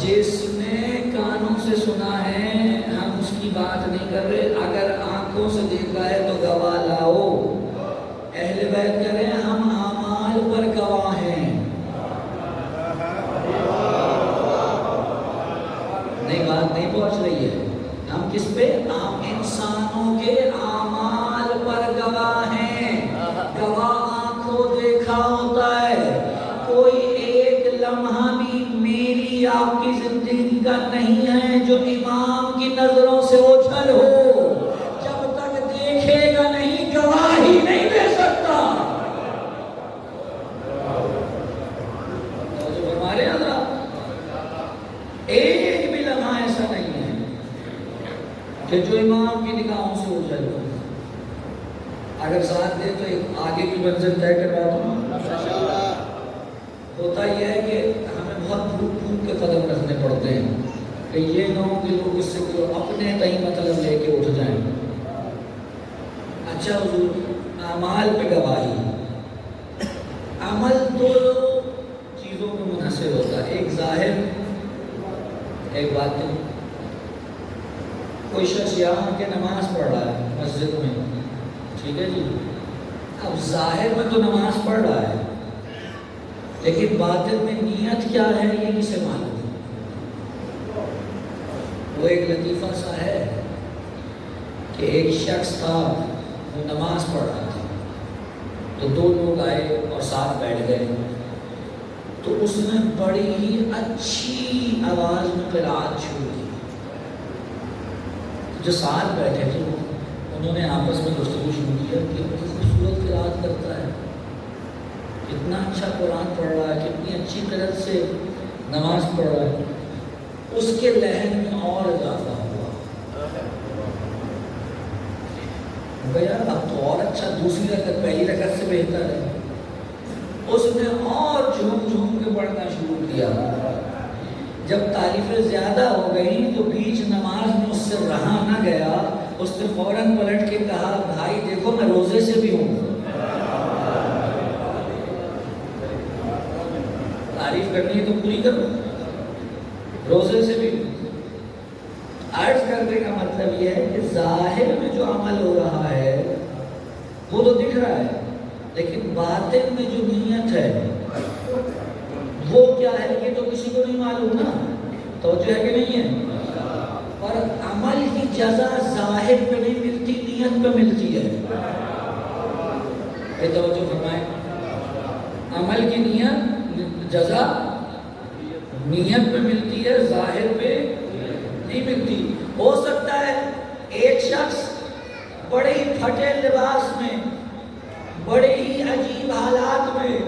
جس نے کانوں سے سنا ہے ہم اس کی بات نہیں کر رہے، اگر آنکھوں سے دیکھا ہے تو گواہ لاؤ۔ اہل بیت کہہ رہے ہیں ہم اعمال پر گواہ ہیں۔ نہیں، بات نہیں پہنچ رہی ہے۔ ہم کس پہ؟ عام انسانوں کے اعمال پر گواہ ہیں۔ گواہ آنکھوں دیکھا ہوتا ہے۔ کوئی ایک لمحہ بھی میری آپ کی زندگی کا نہیں ہے جو امام کی نظروں سے اوجھل ہو۔ جب تک دیکھے گا نہیں گواہی نہیں دے سکتا۔ جو ہمارے حضرات، ایک بھی لمحہ ایسا نہیں ہے کہ جو امام کی نگاہوں سے اوجھل ہو۔ اگر ساتھ دے تو ایک آگے کی منزل طے کروا دوں۔ ہوتا یہ ہے کہ ہمیں بہت پھوٹ پھوٹ کے قدم رکھنے پڑتے ہیں کہ یہ نہ ہو کہ لوگ اس سے اپنے تئیں مطلب لے کے اٹھ جائیں۔ اچھا حضور، اعمال پہ گواہی، عمل دو چیزوں میں منحصر ہوتا ہے، ایک ظاہر، ایک باطن۔ کوئی شخص یہاں کے نماز پڑھ رہا ہے مسجد میں، ٹھیک ہے جی، اب ظاہر میں تو نماز پڑھ رہا ہے، لیکن باطن میں نیت کیا ہے یہ کسے معلوم ہے؟ وہ ایک لطیفہ سا ہے کہ ایک شخص تھا وہ نماز پڑھ رہا تھا، تو دو لوگ آئے اور ساتھ بیٹھ گئے، تو اس نے بڑی ہی اچھی آواز میں قرأت شروع کی۔ جو ساتھ بیٹھے تھے انہوں نے آپس میں گفتگو شروع کیا کہ بڑی خوبصورت قرأت کرتا ہے، کتنا اچھا قرآن پڑھ رہا ہے، کتنی اچھی قرأت سے نماز پڑھ رہا ہے۔ اس کے لہن میں اور اضافہ ہوا، یار اب تو اور اچھا، دوسری رکعت پہلی رکعت سے بہتر ہے۔ اس نے اور جھوم جھوم کے پڑھنا شروع کیا۔ جب تعریفیں زیادہ ہو گئیں تو بیچ نماز میں اس سے رہا نہ گیا، اس نے فوراً پلٹ کے کہا بھائی دیکھو میں روزے سے بھی ہوں، تعریف کرنی ہے تو پوری کرو، روزے سے بھی ہوں۔ عرض کرنے کا مطلب یہ ہے کہ ظاہر میں جو عمل ہو رہا ہے وہ تو دکھ رہا ہے، لیکن باطن میں جو نیت ہے وہ کیا ہے یہ تو کسی کو نہیں معلوم نا، توجہ ہے کہ نہیں ہے؟ اور عمل کی جزا ظاہر پہ نہیں ملتی، نیت پہ ملتی ہے۔ یہ توجہ فرمائیں، عمل کی نیت جزا نیت پہ ملتی ہے، ظاہر پہ نہیں ملتی۔ ہو سکتا ہے ایک شخص بڑے ہی پھٹے لباس میں، بڑے ہی عجیب حالات میں،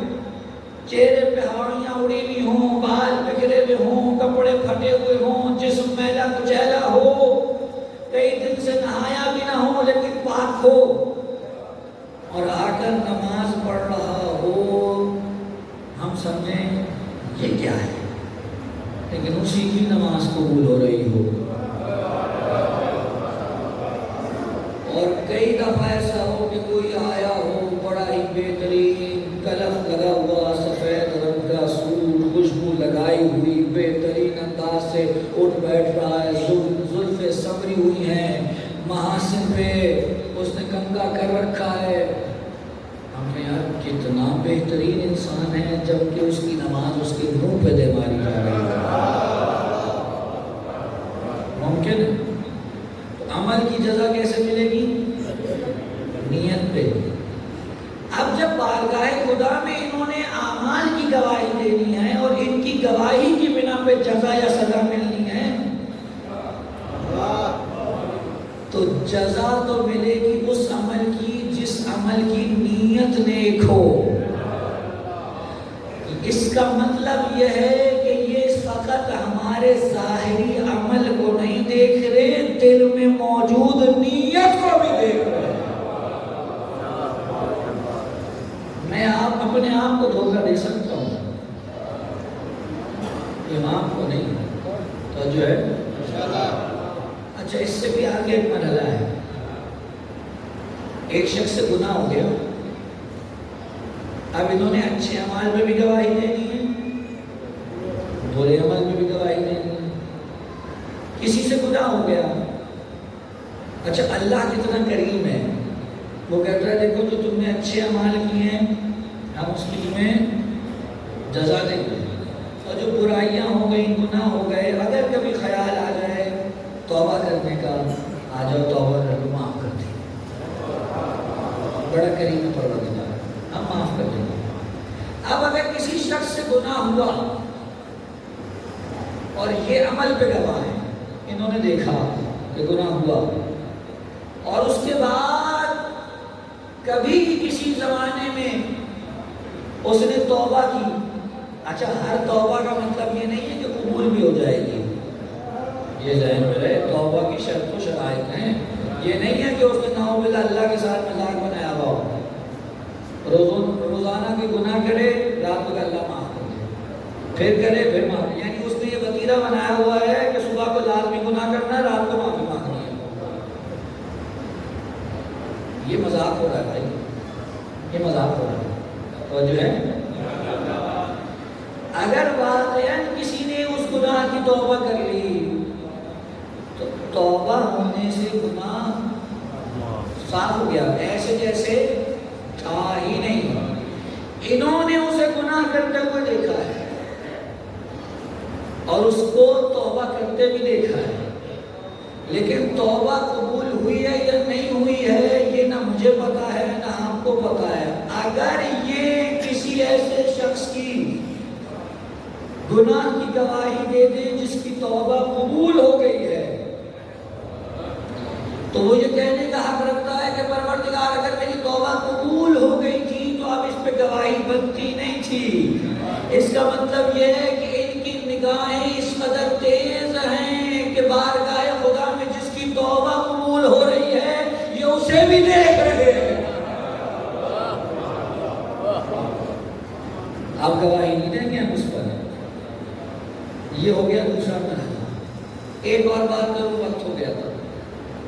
چہرے پہ ہاڑیاں اڑی ہوئی ہوں، بال بکھرے ہوئے ہوں، کپڑے پھٹے ہوئے ہوں، جسم میلا کچیلا ہو، کئی دن سے نہایا بھی نہ ہو لیکن پاک ہو، اور آ کر نماز پڑھ رہا ہو، ہم سمجھیں یہ کیا ہے، لیکن اسی کی نماز قبول ہو رہی ہو۔ اور کئی دفعہ ایسا ہو کہ کوئی آیا ہو بڑا ہی بہترین کلف لگا ہوا، سفید رنگ کا سوٹ، خوشبو لگائی ہوئی، بہترین انداز سے اٹھ بیٹھ رہا ہے، زلفیں سنوری ہوئی ہیں، محاسن پہ اس نے کنگا کر رکھا ہے، ہم نے یار کتنا بہترین انسان ہے، جبکہ اس کی نماز اس کے منہ پہ دے ماری جا رہی ہے۔ ممکن ہے؟ عمل کی جزا کیسے ملے گی؟ نیت پہ۔ اب جب بارگاہ خدا میں انہوں نے اعمال کی گواہی دینی ہے اور ان کی گواہی کی بنا پہ جزا یا سزا ملنی ہے، تو جزا تو ملے گی اس عمل کی جس عمل کی نیت نیک ہو۔ اس کا مطلب یہ ہے کہ یہ فقط ہمارے ظاہری عمل کو نہیں دیکھ رہے، دل میں موجود نیت کو بھی دیکھ رہے۔ میں اپنے آپ کو دھوکہ دے سکتا ہوں، امام کو نہیں، تو جو ہے اچھا اس سے بھی آگے ایک مرحلہ ہے۔ ایک شخص سے گناہ ہو گیا، اب انہوں نے اچھے اعمال میں بھی گواہی دینی ہے، برے عمل میں بھی گواہی دینی ہے۔ کسی سے گناہ ہو گیا، اچھا اللہ کتنا کریم ہے، وہ کہتا ہے دیکھو جو تم نے اچھے اعمال کیے ہیں ہم اس کی تمہیں جزا دیں گے، اور جو برائیاں ہو گئیں، گناہ ہو گئے، اگر کبھی خیال آ جائے توبہ کرنے کا، آ جاؤ توبہ کر لو، معاف کر دیں، بڑا کریم پروردگار، ہم معاف کر دیں گے۔ اب اگر کسی شخص سے گناہ ہوا اور یہ عمل پہ گواہ ہے، انہوں نے دیکھا کہ گناہ ہوا، اور اس کے بعد کبھی بھی کسی زمانے میں اس نے توبہ کی، اچھا ہر توبہ کا مطلب یہ نہیں ہے کہ قبول بھی ہو جائے گی، یہ ذہن میں رہے، توبہ کی شرط و شرائط ہیں، یہ نہیں ہے کہ اس نے نعوذ باللہ اللہ کے ساتھ مذاق بنایا ہوا ہو، روزانہ کے گناہ کرے، رات کو اللہ معاف کر دے، پھر کرے پھر معاف، یعنی اس نے یہ وتیرہ بنایا ہوا ہے کہ صبح کو لازمی گناہ کرنا ہے، رات کو معافی مانگنی ہے۔ یہ مذاق ہو رہا ہے بھائی، یہ مذاق ہو رہا ہے، اور جو ہے اگر واقعاً کسی نے اس گناہ کی توبہ کر لی تو توبہ ہونے سے گناہ صاف ہو گیا، ایسے جیسے تھا ہی نہیں۔ انہوں نے اسے گناہ کرتے ہوئے دیکھا ہے اور اس کو توبہ کرتے بھی دیکھا ہے، لیکن توبہ قبول ہوئی ہے یا گناہ کی گواہی دے دے جس کی توبہ قبول ہو گئی ہے، تو وہ یہ کہنے کا حق رکھتا ہے کہ پروردگار اگر میری توبہ قبول ہو گئی تھی تو اب اس پہ گواہی بنتی نہیں تھی۔ اس کا مطلب یہ ہے کہ ان کی نگاہیں اس قدر تیز ہیں کہ بارگاہ خدا میں جس کی توبہ قبول ہو رہی ہے یہ اسے بھی دیکھ رہے ہیں۔ آپ گواہی نہیں دیں گے ہم اس پر؟ یہ ہو گیا دوسرا مرحلہ۔ ایک اور بات کروں، وقت ہو گیا تھا۔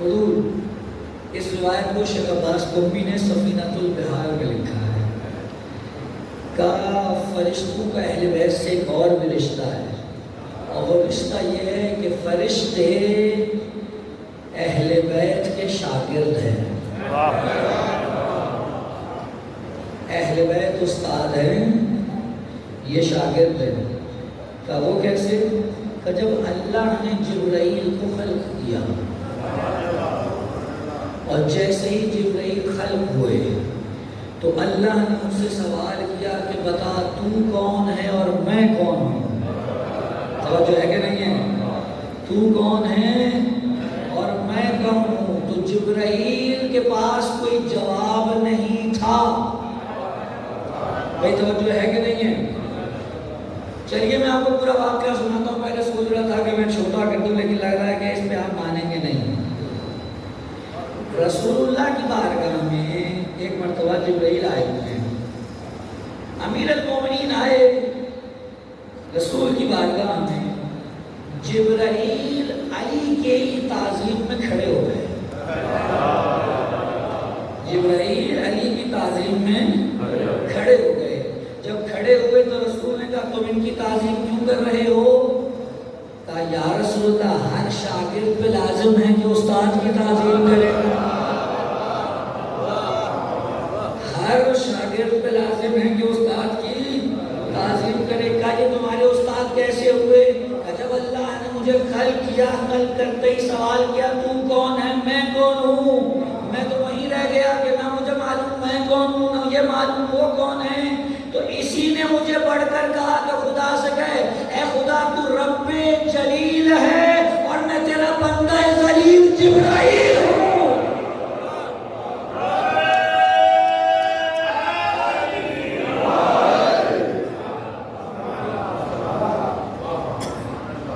حضور اس روایت کو شیخ عباس قمی نے سفینۃ البحار میں لکھا ہے، کہا فرشتوں کا اہل بیت سے ایک اور بھی رشتہ ہے، اور وہ رشتہ یہ ہے کہ فرشتے اہل بیت کے شاگرد ہیں۔ اہل بیت استاد ہیں، یہ شاگرد ہیں۔ کہا وہ کیسے؟ کہ جب اللہ نے جبرائیل کو خلق کیا اور جیسے ہی جبرائیل خلق ہوئے تو اللہ نے ان سے سوال کیا کہ بتا تو کون ہے اور میں کون ہوں؟ توجہ ہے کہ نہیں ہے؟ تو کون ہے اور میں کون ہوں؟ تو جبرائیل کے پاس کوئی جواب نہیں تھا۔ بھائی توجہ ہے کہ نہیں ہے؟ چلیے میں آپ کو پورا واقعہ سناتا ہوں۔ پہلے سوچ رہا تھا کہ میں چھوٹا کر دوں، لیکن لگ رہا ہے کہ اس پہ آپ مانیں گے نہیں۔ رسول اللہ کی بارگاہ میں ایک مرتبہ جبرائیل آئے ہوئے ہیں۔ امیر المومنین آئے رسول کی بارگاہ میں، جبرائیل علی کے ہی تعظیم میں کھڑے ہو گئے۔ جبرائیل علی کی تعظیم میں کھڑے ہو گئے۔ جب کھڑے ہوئے تو رسول نے کہا تم ان کی تعظیم کیوں کر رہے ہو؟ کہا یا رسول اللہ ہر شاگرد پہ لازم ہے کہ استاد کی تعظیم کرے، ہر شاگرد پہ لازم ہے کہ استاد کی تعظیم کرے۔ کہا یہ تمہارے استاد کیسے ہوئے؟ کہا جب اللہ نے مجھے خلق کیا، خلق کرتے ہی سوال کیا تو کون ہے میں کون ہوں، میں تو وہیں رہ گیا کہ نہ مجھے معلوم میں کون ہوں نہ یہ معلوم وہ کون ہے، تو اسی نے مجھے پڑھ کر کہا کہ خدا سے کہے اے خدا تو رب جلیل ہے اور میں تیرا بندہ ذلیل جبرائیل ہوں۔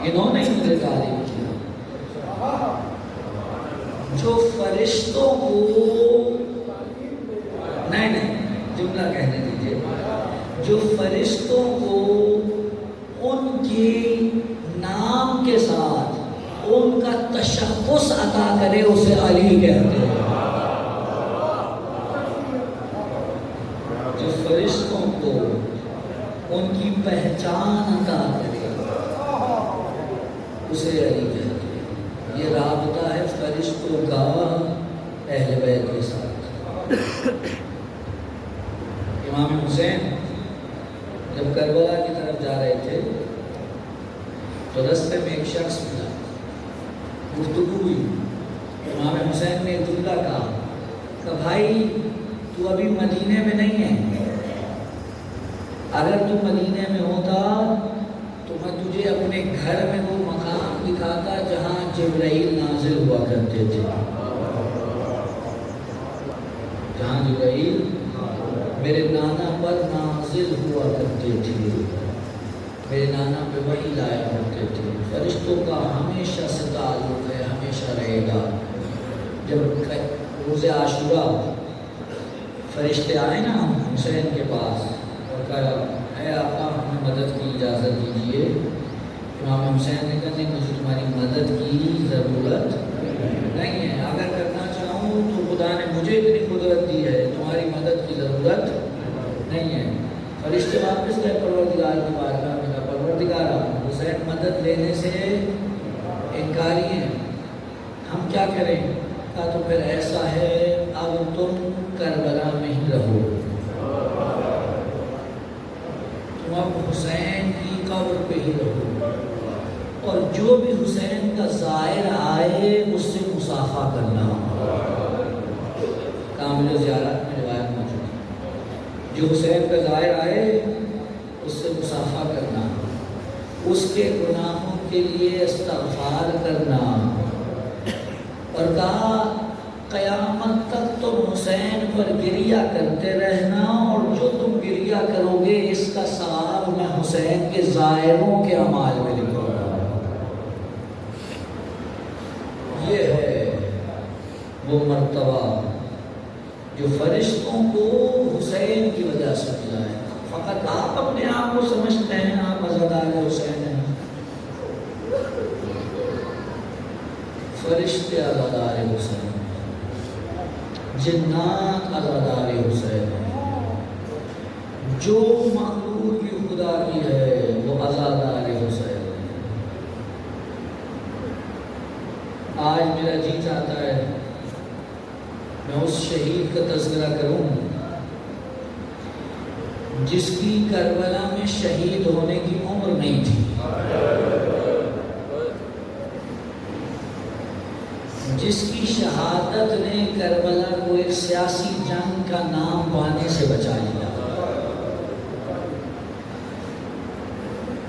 انہوں نے مجھے تعلیم کیا جو فرشتوں کو نہیں جملہ کہنے دیجیے، جو فرشتوں کو ان کی نام کے ساتھ ان کا تشخص عطا کرے اسے علی کہتے ہیں۔ جو فرشتوں کو ان کی پہچان عطا کرے اسے علی کہتے ہیں۔ یہ رابطہ ہے فرشتوں کا اہل بیت کے ساتھ۔ امام حسین جب کربلا کی طرف جا رہے تھے تو رستے میں ایک شخص ملا، گفتگو ہوئی۔ امام حسین نے ایک جملہ کہا کہ بھائی تو ابھی مدینے میں نہیں ہے، اگر تو مدینے میں ہوتا تو میں تجھے اپنے گھر میں وہ مقام دکھاتا جہاں جبرائیل نازل ہوا کرتے تھے، جہاں جبرائیل میرے نانا پر نازل ہوا کرتے تھے، میرے نانا پہ وحی لایا کرتے تھے۔ فرشتوں کا ہمیشہ سے تعلق ہے، ہمیشہ رہے گا۔ جب روز عاشورہ فرشتے آئے نا حسین کے پاس اور کہا اے آقا ہمیں مدد کی اجازت دیجیے، امام حسین نے کہا نہیں مجھے تمہاری مدد کی ضرورت نہیں ہے، اگر کرنا چاہوں تو خدا نے مجھے اتنی قدرت دی ہے، تمہاری مدد کی ضرورت نہیں ہے۔ فرشتے واپس گئے پروردگار کی بارگاہ میں، کہا پروردگار حسین مدد لینے سے انکاری ہیں، ہم کیا کریں؟ کہا تو پھر ایسا ہے اب تم کربلا میں ہی رہو، تم اب حسین کی قبر پہ ہی رہو، اور جو بھی حسین کا زائر آئے اس سے مصافحہ کرنا۔ کامل زیارت میں روایت موجود ہے، جو حسین کا زائر آئے اس سے مصافحہ کرنا۔ اس کے گناہوں کے لیے استغفار کرنا، اور کہا قیامت تک تم حسین پر گریہ کرتے رہنا، اور جو تم گریہ کرو گے اس کا ثواب میں حسین کے زائروں کے اعمال میں لکھوں گا۔ یہ ہے وہ مرتبہ جو فرشتوں کو حسین کی وجہ سے ملا ہے۔ فقط آپ اپنے آپ کو سمجھتے ہیں آپ عزادار حسین ہیں، فرشتے عزادار حسین ہیں، جنات عزادار حسین ہیں، جو مخلوق بھی خدا کی ہے وہ عزادار حسین ہے۔ آج میرا جی چاہتا ہے میں اس شہید کا تذکرہ کروں جس کی کربلا میں شہید ہونے کی عمر نہیں تھی، جس کی شہادت نے کربلا کو ایک سیاسی جنگ کا نام پانے سے بچا لیا،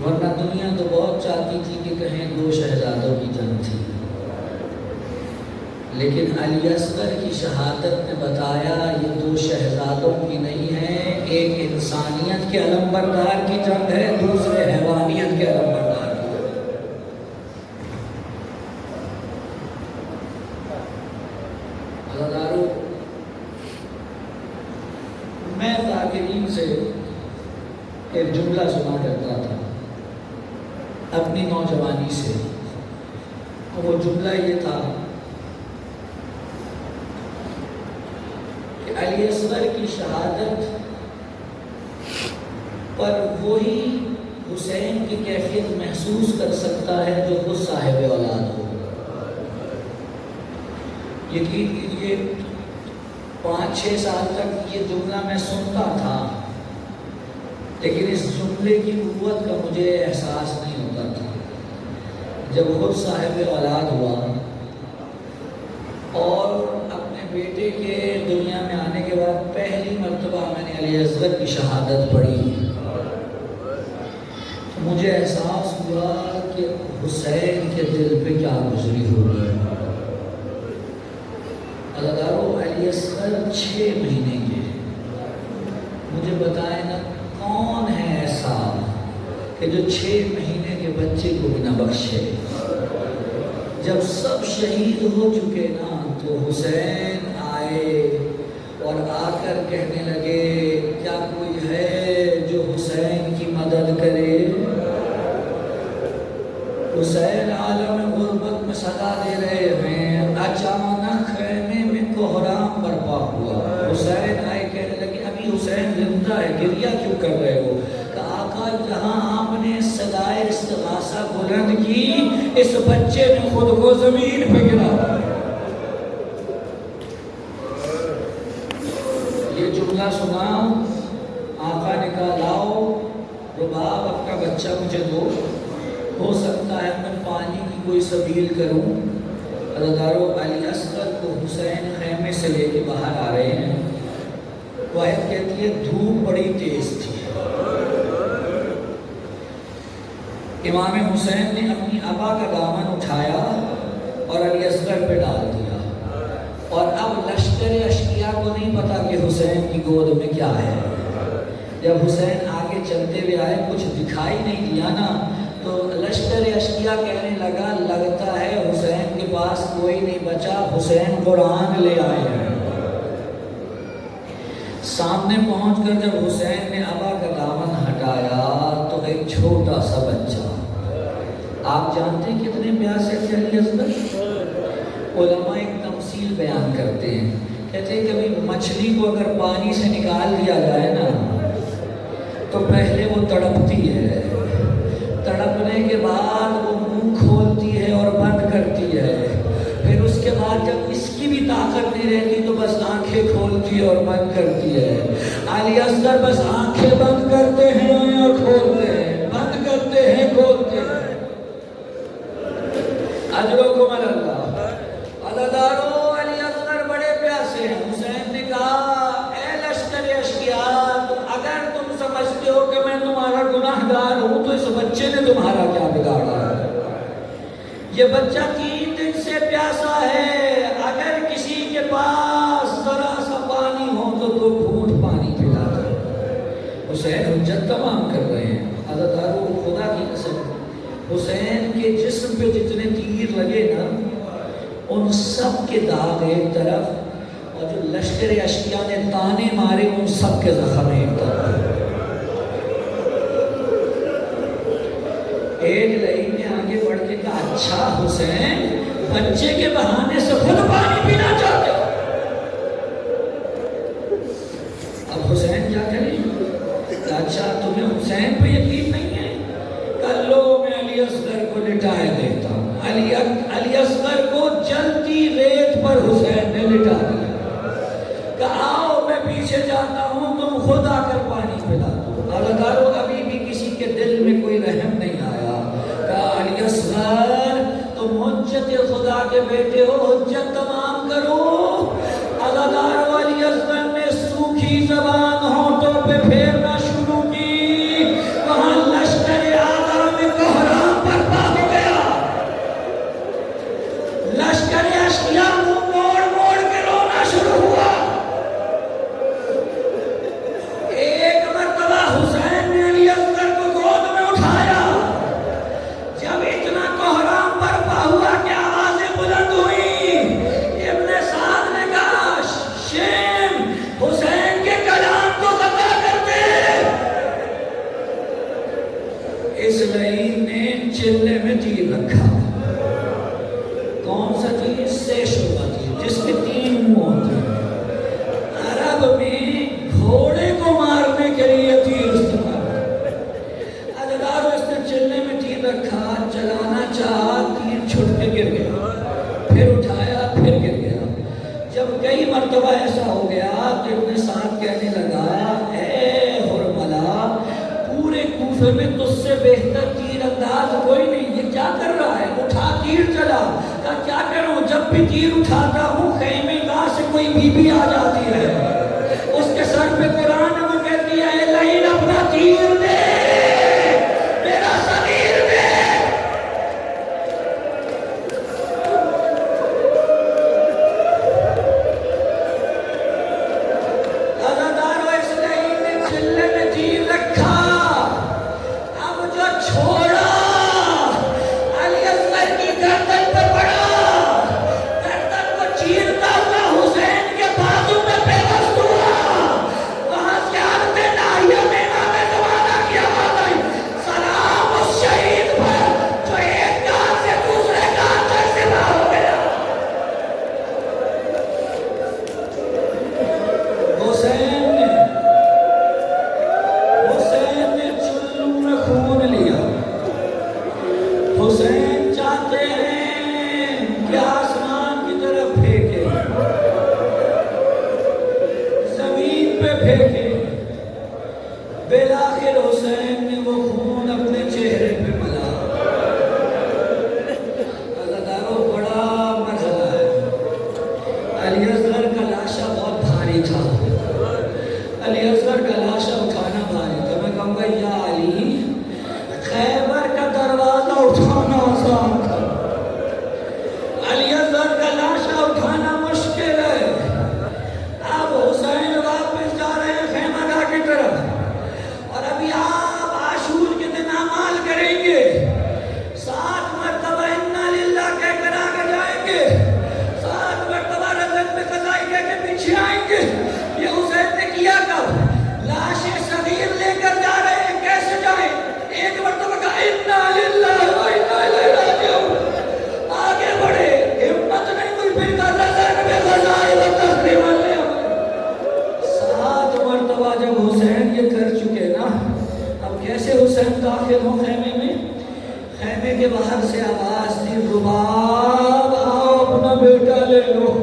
ورنہ دنیا تو بہت چاہتی تھی کہ کہیں دو شہزادوں کی جنگ تھی، لیکن علی اصغر کی شہادت نے بتایا یہ دو شہزادوں کی نہیں ہے، ایک انسانیت کے علمبردار کی جنگ ہے، دوسرے حیوانیت کے علمبردار کی جنگ ہے۔ عزادارو، میں ذاکرین سے ایک جملہ سنا کرتا تھا اپنی نوجوانی سے، اور وہ جملہ یہ تھا کہ علی اصغر کی شہادت پر وہی حسین کی کیفیت محسوس کر سکتا ہے جو خود صاحب اولاد ہو۔ یقین کیجیے 5-6 سال تک یہ جملہ میں سنتا تھا، لیکن اس جملے کی قوت کا مجھے احساس نہیں ہوتا تھا۔ جب خود صاحب اولاد ہوا اور اپنے بیٹے کے دنیا میں آنے کے بعد پہلی مرتبہ میں نے علی اصغر کی شہادت پڑھی، تو مجھے احساس ہوا کہ حسین کے دل پہ کیا گزری ہوگی۔ عزادارو، علی اصغر 6 مہینے کے، مجھے بتائیں نا کون ہے ایسا کہ جو 6 مہینے کے بچے کو بھی نہ بخشے۔ جب سب شہید ہو چکے نا تو حسین آئے اور آ کر کہنے لگے کیا کوئی ہے جو حسین کی مدد کرے؟ حسین عالم غربت میں صدا دے رہے ہیں، اچانک خیمے میں کوہرام برپا ہوا، حسین آئے کہنے لگے ابھی حسین زندہ ہے، گریہ کیوں کر رہے ہو؟ کہ آقا جہاں آپ نے صدائے استغاثہ بلند کی اس بچے نے خود کو زمین پہ گرا۔ یہ جملہ سنا، آقا نے کہا لاؤ رباب اپنا بچہ مجھے دو، ہو سکتا ہے میں پانی کی کوئی سبیل کروں۔ عزادارو، علی اصغر کو حسین خیمے سے لے کے باہر آ رہے ہیں، واحد کہتی ہے دھوپ بڑی تیز تھی، امام حسین نے اپنی ابا کا دامن اٹھایا اور علی اصغر پہ ڈال دیا، اور اب لشکر اشقیاء کو نہیں پتا کہ حسین کی گود میں کیا ہے۔ جب حسین آگے چلتے ہوئے آئے کچھ دکھائی نہیں دیا نا، تو لشکر اشقیاء کہنے لگا لگتا ہے حسین کے پاس کوئی نہیں بچا، حسین قرآن لے آئے ہیں۔ سامنے پہنچ کر جب حسین نے ابا کا دامن ہٹایا تو ایک چھوٹا سا بچہ، آپ جانتے ہیں کتنے پیاسے تھے علی اصغر؟ علماء ایک تمثیل بیان کرتے ہیں، کہتے ہیں کبھی مچھلی کو اگر پانی سے نکال دیا جائے نا تو پہلے وہ تڑپتی ہے، تڑپنے کے بعد وہ منہ کھولتی ہے اور بند کرتی ہے، پھر اس کے بعد جب اس کی بھی طاقت نہیں رہتی تو بس آنکھیں کھولتی ہے اور بند کرتی ہے۔ علی اصغر بس آنکھیں بند کرتے ہیں اور کھولتے ہیں، بند کرتے ہیں کھولتے ہیں۔ اجرکم اللہ۔ عزادارو، علی اصغر بڑے پیاسے ہیں۔ حسین نے کہا اے لشکر اشقیاء، اگر تم سمجھتے ہو کہ میں تمہارا گناہ گار ہوں تو اس بچے نے تمہارا کیا بگاڑا ہے؟ یہ بچہ 3 دن سے پیاسا ہے، اگر کسی کے پاس ذرا سا پانی ہو تو 2 گھونٹ پانی پلا دو۔ حسین حجت تمام کر رہے ہیں۔ حضرت ہارون خدا کی قسم، حسین کے جسم پہ جتنے تیر لگے نا، ان سب کے داغ ایک طرف، اور جو لشکر اشقیاء نے تانے مارے ان سب کے زخم ایک طرف۔ ایک لئی نے آگے بڑھ کے کہا اچھا حسین بچے کے بہانے سے خود پانی پینا چاہتے ہو؟ اب حسین کیا کریں؟ اچھا تمہیں حسین پہ یقین نہیں ہے؟ کل لو میں علی اصغر کو لٹائے دیتا ہوں۔ علی اصغر کو جلتی ریت پر حسین نے لٹا دیا، کہا آؤ میں پیچھے جاتا ہوں تم خود آ کر پانی پلا دو۔ عزادارو ابھی بھی کسی کے دل میں کوئی رحم نہیں آیا، کہا علی اصغر تم حجت خدا کے بیٹے ہو، حجت تمام کرو۔ عزادارو علی اصغر نے سوکھی زبان ہونٹوں پہ پھیرنا شروع کی، وہاں لشکر اعظم میں کوہرام برپا ہو گیا۔ لشکر اشقیاء منہ موڑ موڑ کے رونا شروع ہوا۔ ایک مرتبہ حسین نے علی اصغر کو گود میں اٹھایا، جب اتنا کوہرام برپا ہوا کہ آوازیں بلند ہوئی، ابن سعد نے کہا شیم حسین کے کلام کو قطع کر دے۔ اس لعین نے چلے میں تیر رکھا، کون سا تیر؟ سیشوا تیر، جس کے 3 منہ ہوتے ہیں۔ عرب میں گھوڑے کو مارنے کے لیے تیر استعمال کرتے۔ عزادارو اس نے چلے میں تیر رکھا، چلانا چاہا، تیر چھٹ کے گر گیا، پھر اٹھایا پھر گر گیا۔ جب کئی مرتبہ ایسا ہو گیا تو ابن سعد کہنے لگا اے حرملا، پورے کوفے میں تجھ سے بہتر تیر انداز کوئی نہیں، یہ کیا کر رہا ہے؟ اٹھا تیر چلا۔ کہا کیا کروں، جب بھی تیر اٹھاتا ہوں خیمے گاہ سے کوئی بی بی آ جاتی ہے، اس کے سر پہ قرآن وہ کہتی ہے اے لعین اپنا تیر دے، میرا ضمیر دے۔ عزادارو اس لعین نے چلے میں تیر رکھا، اب جو چھوڑا علی اصغر کی گردن پر پڑا، گردن کو چیرتا ہوا حسین کے بازو میں پیوست ہوا۔ وہاں سے عرب ناحیہ میں امام زمانہ کی آواز آئی، سلام اس شہید پر جو ایک کان سے دوسرے کان تک ذبح ہو گیا۔ حسین نے چلو میں خون لیا۔ حسین چاہتے ہیں کہ آسمان کی طرف پھینکے، زمین پہ پھینکے، بالآخر حسین نے وہ خون اپنے چہرے پہ ملا۔ عزادارو بڑا مرحلہ ہے۔ علی اصغر کا لاشا بہت بھاری تھا، علی اصغر کا لاشا اٹھانا بھاری تھا۔ میں کہوں گا یا علی، خیبر کا دروازہ اٹھانا آسان تھا، علی اصغر کا لاشا اٹھانا مشکل ہے۔ اب حسین واپس جا رہے ہیں خیمہ گاہ کی طرف، اور ابھی آپ عاشور کے دن اعمال کریں گے، 7 مرتبہ انا للہ کہہ کر آگے جائیں گے، 7 مرتبہ رضت میں قضائی کہہ کے پیچھے آئیں گے۔ یہ حسین نے کیا کب؟ لاشیں صغیر لے کر جا رہے ہیں، کیسے جائیں؟ ایک مرتبہ کہا انا للہ و انا الیہ راجعون، آگے بڑھے، ہمت نہیں ہوئی، پھر کہا رضت میں قضائی و تسلیم علیہ۔ 7 مرتبہ جب حسین یہ کر چکے نا، اب کیسے حسین داخل ہو خیمے میں؟ خیمے کے باہر سے آواز تھی رباب آؤ اپنا بیٹا لے لو۔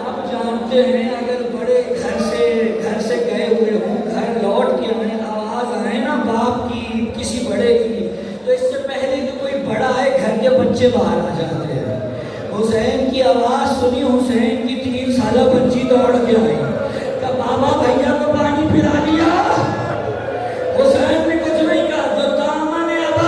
آپ جانتے ہیں اگر بڑے گھر سے گئے ہوئے ہوں، گھر لوٹ کے آئیں، آواز آئے نا باپ کی کسی بڑے کی، تو اس سے پہلے کہ کوئی بڑا آئے گھر کے بچے باہر آ جاتے ہیں۔ حسین کی آواز سنی، حسین کی 3 سالہ بچی دوڑ کے آئی، کہ بابا بھیا کو پانی پلا دیا۔ حسین نے کچھ نہیں کہا، جو دامن ابا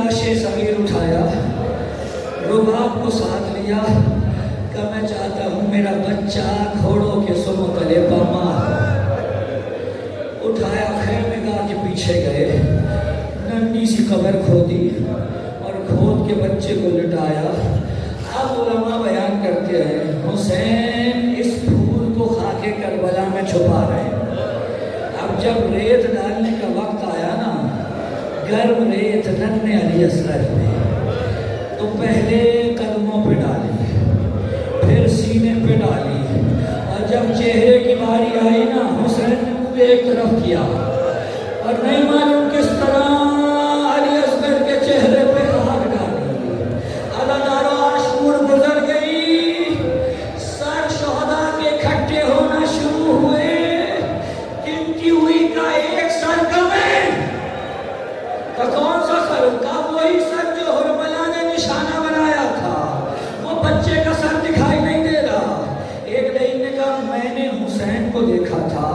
لاش صغیر اٹھایا، رباب کو ساتھ لیا کہ میں چاہتا ہوں میرا بچہ گھوڑوں کے سنو تلے پر مار۔ اٹھایا، خیمے گاہ کے پیچھے گئے، ننھی سی قبر کھودی اور کھود کے بچے کو لٹایا۔ اب علماء بیان کرتے ہیں حسین اس پھول کو خاک کربلا میں چھپا رہے ہیں۔ اب جب ریت ڈالنے کا وقت آیا نا، گرم ریت ننھے علی اصغر میں، تو پہلے قدموں پہ ڈالی، پھر سینے پہ ڈالی، اور جب چہرے کی باری آئی نا، حسین نے منہ ایک طرف کیا اور نہیں معلوم کس طرح علی اصغر کے چہرے پہ آگ ڈالی۔ عزادارو عاشور گزر گئی، سر شہداء کے اکٹھے ہونا شروع ہوئے، گنتی ہوئی کا ایک سر کم ہے۔ کون سا سر؟ کا وہی سر جو حرملہ نے نشانہ بنایا تھا، وہ بچے کا سر دکھائی نہیں دے رہا۔ ایک دن نے کہا میں نے حسین کو دیکھا تھا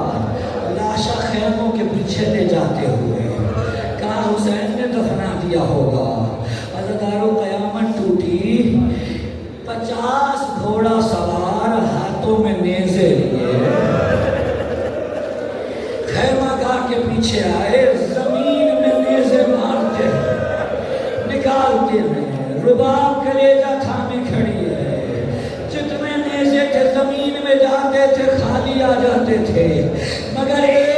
لاشا خیموں کے پیچھے لے جاتے ہوئے، کہا حسین نے دفنا دیا ہوگا۔ عزادارو قیامت ٹوٹی، 50 گھوڑا سوار ہاتھوں میں نیزے لیے خیمہ گاہ کے پیچھے آئے، زمین میں نیزے مارتے نکالتے ہیں، رباب کلیجہ تھامے کھڑی ہے، جتنے نیزے تھے زمین میں جاتے تھے خالی آ جاتے تھے، مگر ایک